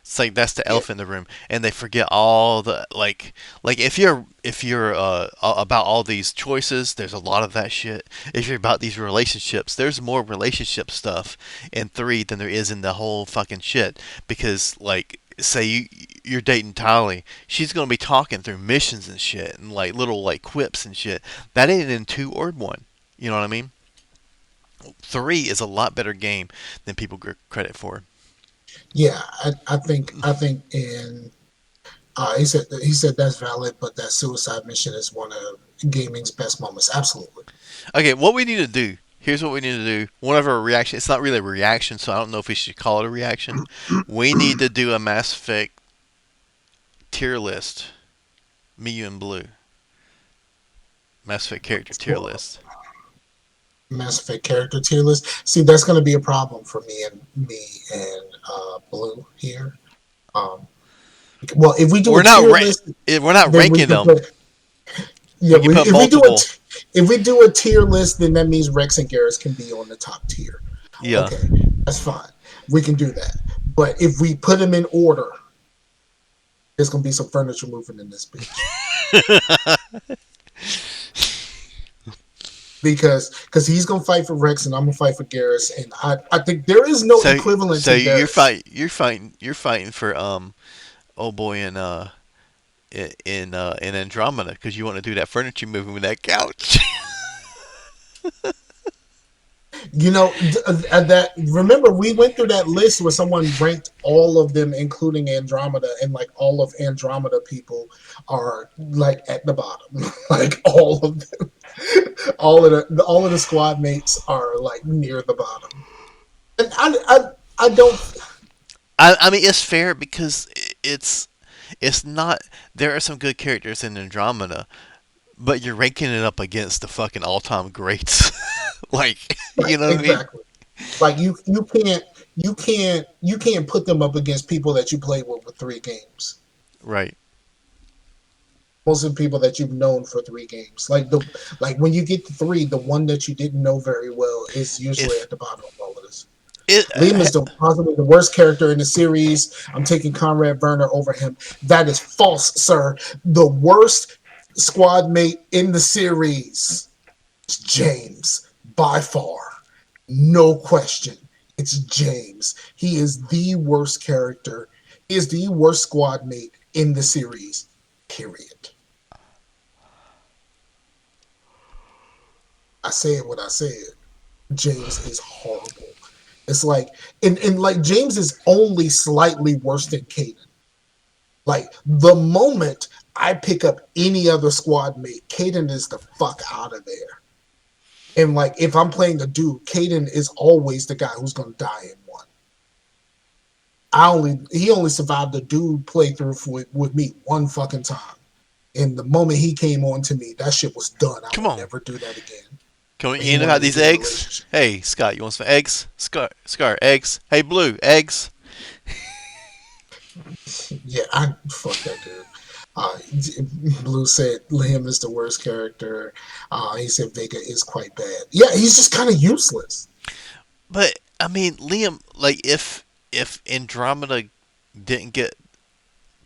It's like that's the Yeah. elephant in the room, and they forget all the like if you're about all these choices, there's a lot of that shit. If you're about these relationships, there's more relationship stuff in 3 than there is in the whole fucking shit. Because like say you're dating Tali, she's gonna be talking through missions and shit and like little like quips and shit. That ain't in 2 or 1. You know what I mean? 3 is a lot better game than people get credit for. Yeah, I think in he said that's valid, but that suicide mission is one of gaming's best moments. Absolutely. Okay, what we need to do. Here's what we need to do. One of our reaction. It's not really a reaction, so I don't know if we should call it a reaction. We need to do a Mass Effect tier list. Me, you, and Blue. Mass Effect character tier list. Mass Effect character tier list. See, that's going to be a problem for me and Blue here. Um, well, if we do a We're not tier list, we're not then we ranking can them. put yeah. We can put If we do multiple. if we do a tier list, then that means Rex and Garrus can be on the top tier. Yeah. Okay, that's fine. We can do that. But if we put them in order, there's going to be some furniture moving in this bitch. Because he's gonna fight for Rex and I'm gonna fight for Garrus, and I think there is no So equivalent so to Garrus. you're fighting for oh boy in Andromeda because you want to do that furniture moving with that couch. That remember we went through that list where someone ranked all of them, including Andromeda, and like all of Andromeda people are like at the bottom, like all of them, all of the squad mates are like near the bottom, and I don't. I mean, it's fair because it's not. There are some good characters in Andromeda, but you're ranking it up against the fucking all-time greats. Like, Right, you know what I mean? exactly. Like you can't put them up against people that you played with 3 games. Right. Most of the people that you've known for 3 games. Like when you get to 3, the one that you didn't know very well is usually If at the bottom of all of this. it, Liam is possibly the worst character in the series. I'm taking Conrad Werner over him. That is false, sir. The worst squad mate in the series is James, by far. No question. It's James. He is the worst character. He is the worst squad mate in the series. Period. I said what I said. James is horrible. It's like and like James is only slightly worse than Caden. Like the moment I pick up any other squad mate, Caden is the fuck out of there. And like if I'm playing a dude, Caden is always the guy who's gonna die in one. He only survived the dude playthrough with me one fucking time. And the moment he came on to me, that shit was done. I come would on. never do that again. Come on, He you know how wanted to these get a eggs? relationship. Hey, Scott, you want some eggs? Scar, eggs. Hey, Blue, eggs. Yeah, I fuck that dude. Uh, Blue said Liam is the worst character. He said Vega is quite bad. Yeah, he's just kind of useless. But I mean, Liam, like if Andromeda didn't get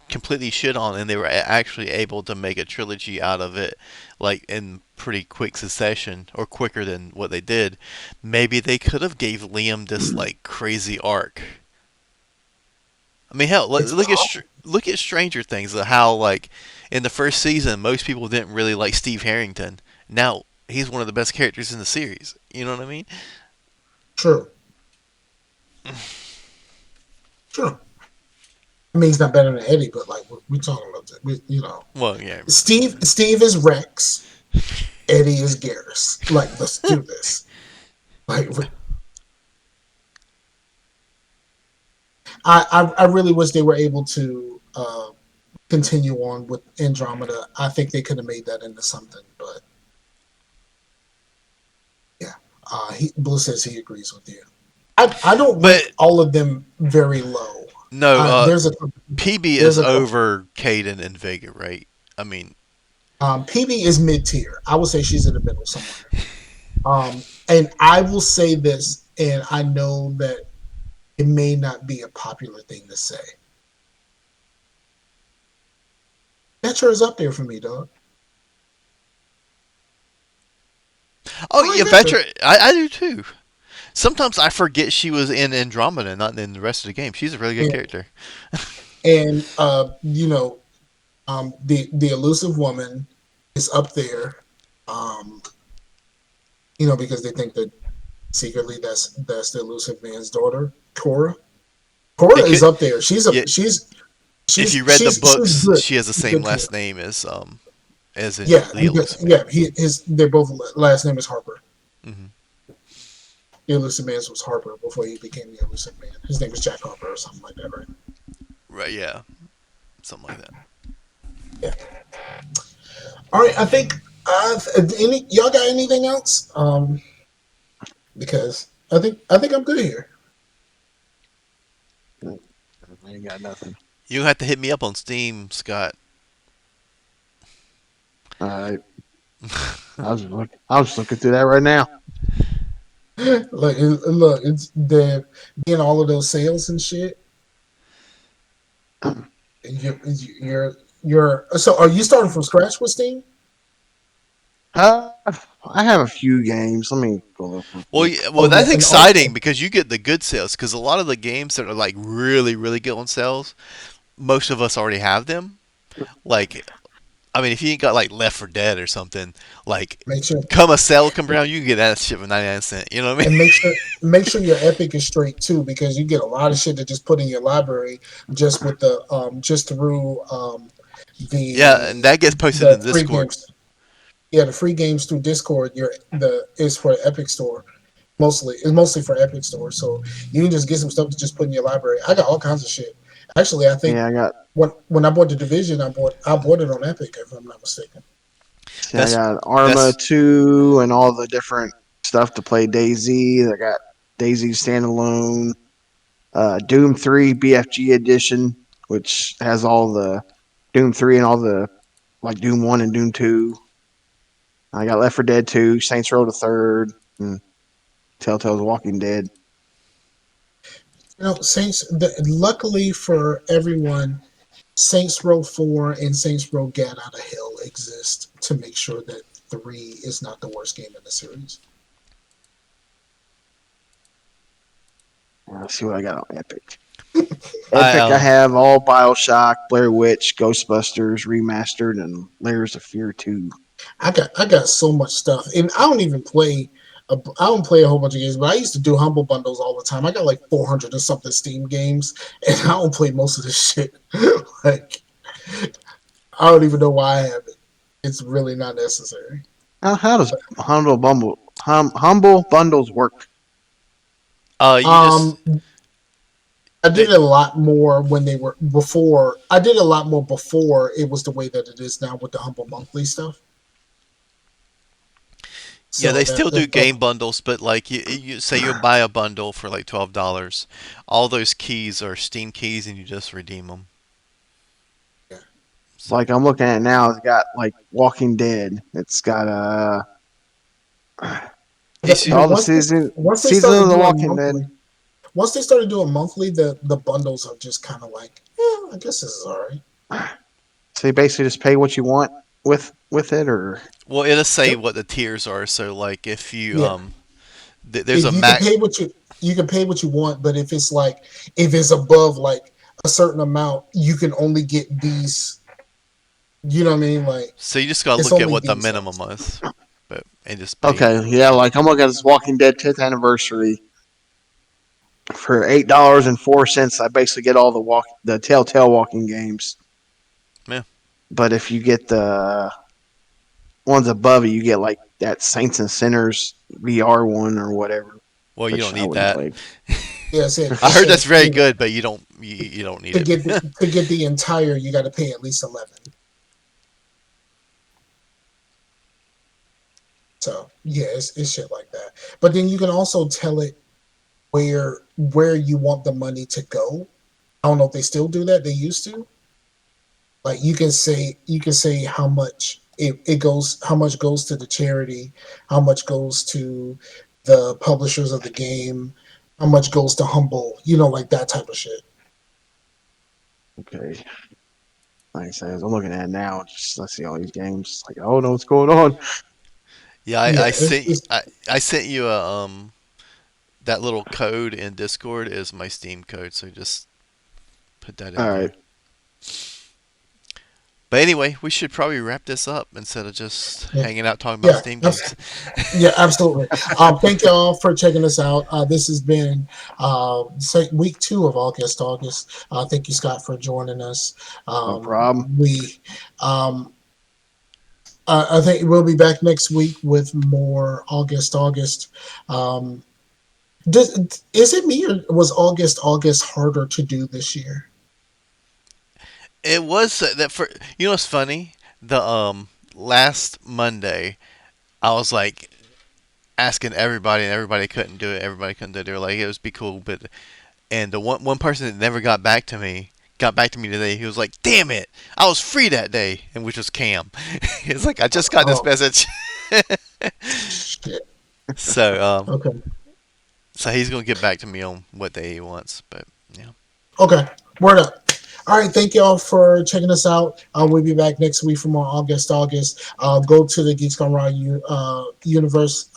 completely shit on and they were actually able to make a trilogy out of it, like in pretty quick succession or quicker than what they did, maybe they could have gave Liam this like crazy arc. I mean, hell, It's look at Stranger Things. How like in the first season, most people didn't really like Steve Harrington. Now he's one of the best characters in the series. You know what I mean? true. True. I I mean, he's not better than Eddie, but like we're talking about, you know, Well, yeah. Steve is Rex, Eddie is Garrus. Like, let's do this. Like, I really wish they were able to continue on with Andromeda. I think they could have made that into something, but yeah. Blue says he agrees with you. I don't But rank all of them very low. no, There's a PB there's is a over Caden and Vega, right? I mean, PB is mid tier. I would say she's in the middle somewhere. And I will say this, and I know that it may not be a popular thing to say. Petra is up there for me, dog. oh I yeah, like Petra. Vetra, I do too. Sometimes I forget she was in Andromeda, not in the rest of the game. She's a really good And, character. and you know, the elusive woman is up there. Um, you know, because they think that secretly that's the elusive man's daughter, Cora. Cora It is could, up there. yeah. If you read the She's books, good. she has the She's same good tier. last name as in Yeah, the because Elusive Man. they're both last name is Harper. Hmm. The elusive man was Harper before he became the elusive man. His name was Jack Harper or something like that, right? Right? Yeah, something like that. Yeah. All right, I think any y'all got anything else? Because I think I'm good here. I ain't got nothing. You have to hit me up on Steam, Scott. All right. I was just looking through that right now. Look, it's the being all of those sales and shit. You're so are you starting from scratch with Steam? Uh, I have a few games. Let me go look real Well, quick. yeah, well, Oh yeah, that's and also exciting because you get the good sales. Because a lot of the games that are like really, really good on sales, most of us already have them. Like, I mean, if you ain't got like Left 4 Dead or something, like, make sure come a sale come around, you can get that shit for 99 cents. You know what I mean? and make sure your Epic is straight too, because you get a lot of shit to just put in your library just with the just through Yeah, and that gets posted the in free Discord. games. Yeah, the free games through Discord. Your the is for Epic Store. It's mostly for Epic Store, so you can just get some stuff to just put in your library. I got all kinds of shit. Actually, I think Yeah, I got. when I bought the Division, I bought it on Epic if I'm not mistaken. See, I That's got Arma that's 2 and all the different stuff to play Daisy. I got Daisy standalone, Doom 3 BFG edition, which has all the Doom 3 and all the like Doom 1 and Doom 2. I got Left 4 Dead 2, Saints Row the Third, and Telltale's Walking Dead. You know, luckily for everyone, Saints Row 4 and Saints Row Get Out of Hell exist to make sure that 3 is not the worst game in the series. Let's see what I got on Epic. I Epic, I have all Bioshock, Blair Witch, Ghostbusters remastered, and Layers of Fear 2. I got so much stuff, and I don't even play. I don't play a whole bunch of games, but I used to do humble bundles all the time. I got like 400 or something Steam games, and I don't play most of this shit. Like, I don't even know why I have it. It's really not necessary. How does Humble Bundles work? you just Um, I they, did a lot more when they were before. I did a lot more before it was the way that it is now with the humble monthly stuff. yeah, So they still do that game bundles, but like you say you buy a bundle for like $12, all those keys are Steam keys, and you just redeem them. yeah. So Like I'm looking at it now, it's got like Walking Dead. It's got it's But all the once they season of started the doing Walking Dead. monthly, once they started doing monthly, the bundles are just kind of like, I guess this is all right. So you basically just pay what you want with it, or well, it'll say Yep. what the tiers are. So like if you Yeah, there's a you can Mac. pay what you want, but if it's above like a certain amount, you can only get these. You know what I mean? Like So you just gotta it's look at only what the these minimum things. is, and just pay. okay, yeah, like I'm looking at this Walking Dead 10th anniversary For $8.04, I basically get all the Telltale walking games. Yeah. But if you get the ones above it, you get like that Saints and Sinners VR one or whatever, Well, you which don't I need wouldn't that. play. Yeah, I said I it heard that's says very good, but you don't need to it. get the entire, you got to pay at least 11. So yeah, it's shit like that. But then you can also tell it where you want the money to go. I don't know if they still do that. They used to. Like you can say how much it goes, how much goes to the charity, how much goes to the publishers of the game, how much goes to Humble, like that type of shit. Okay, like I said, I'm looking at it now. Just let's see all these games. Like I don't know what's going on. Yeah, Yeah, I sent you a that little code in Discord is my Steam code, so just put that All in right, there. But anyway, we should probably wrap this up instead of just yeah, hanging out talking about yeah. Steam That's games. Yeah, absolutely. Thank y'all for checking us out. This has been week 2 of August. Thank you, Scott, for joining us. no problem. We, I think we'll be back next week with more August. Um, is it me, or was August harder to do this year? It was that for you know what's funny? The last Monday I was like asking everybody and everybody couldn't do it. Everybody couldn't do it. They were like it would be cool, but and the one person that never got back to me today. He was like, "Damn it, I was free that day," and which was Cam. It's like I just got this Oh message. shit. so Okay. so he's gonna get back to me on what day he wants, but yeah. Okay. Word up. All right, thank y'all for checking us out. We'll be back next week for more August. Go to the Geeks Gone Raw Universe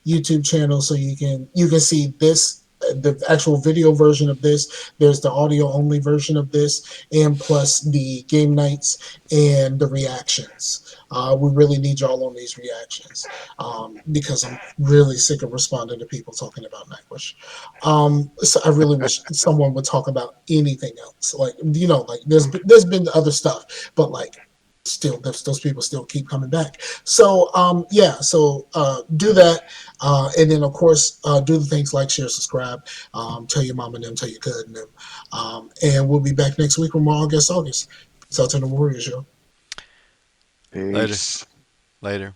YouTube channel so you can see this, the actual video version of this. There's the audio only version of this, and plus the game nights and the reactions. We really need y'all on these reactions because I'm really sick of responding to people talking about Nightwish. So I really wish someone would talk about anything else. Like like there's been other stuff, but like still those people still keep coming back. So yeah, so do that, and then of course do the things like share, subscribe, tell your mom and them, tell your cousin and them, and we'll be back next week with more August. Peace out to the Warriors, yo. Later, Peace. later.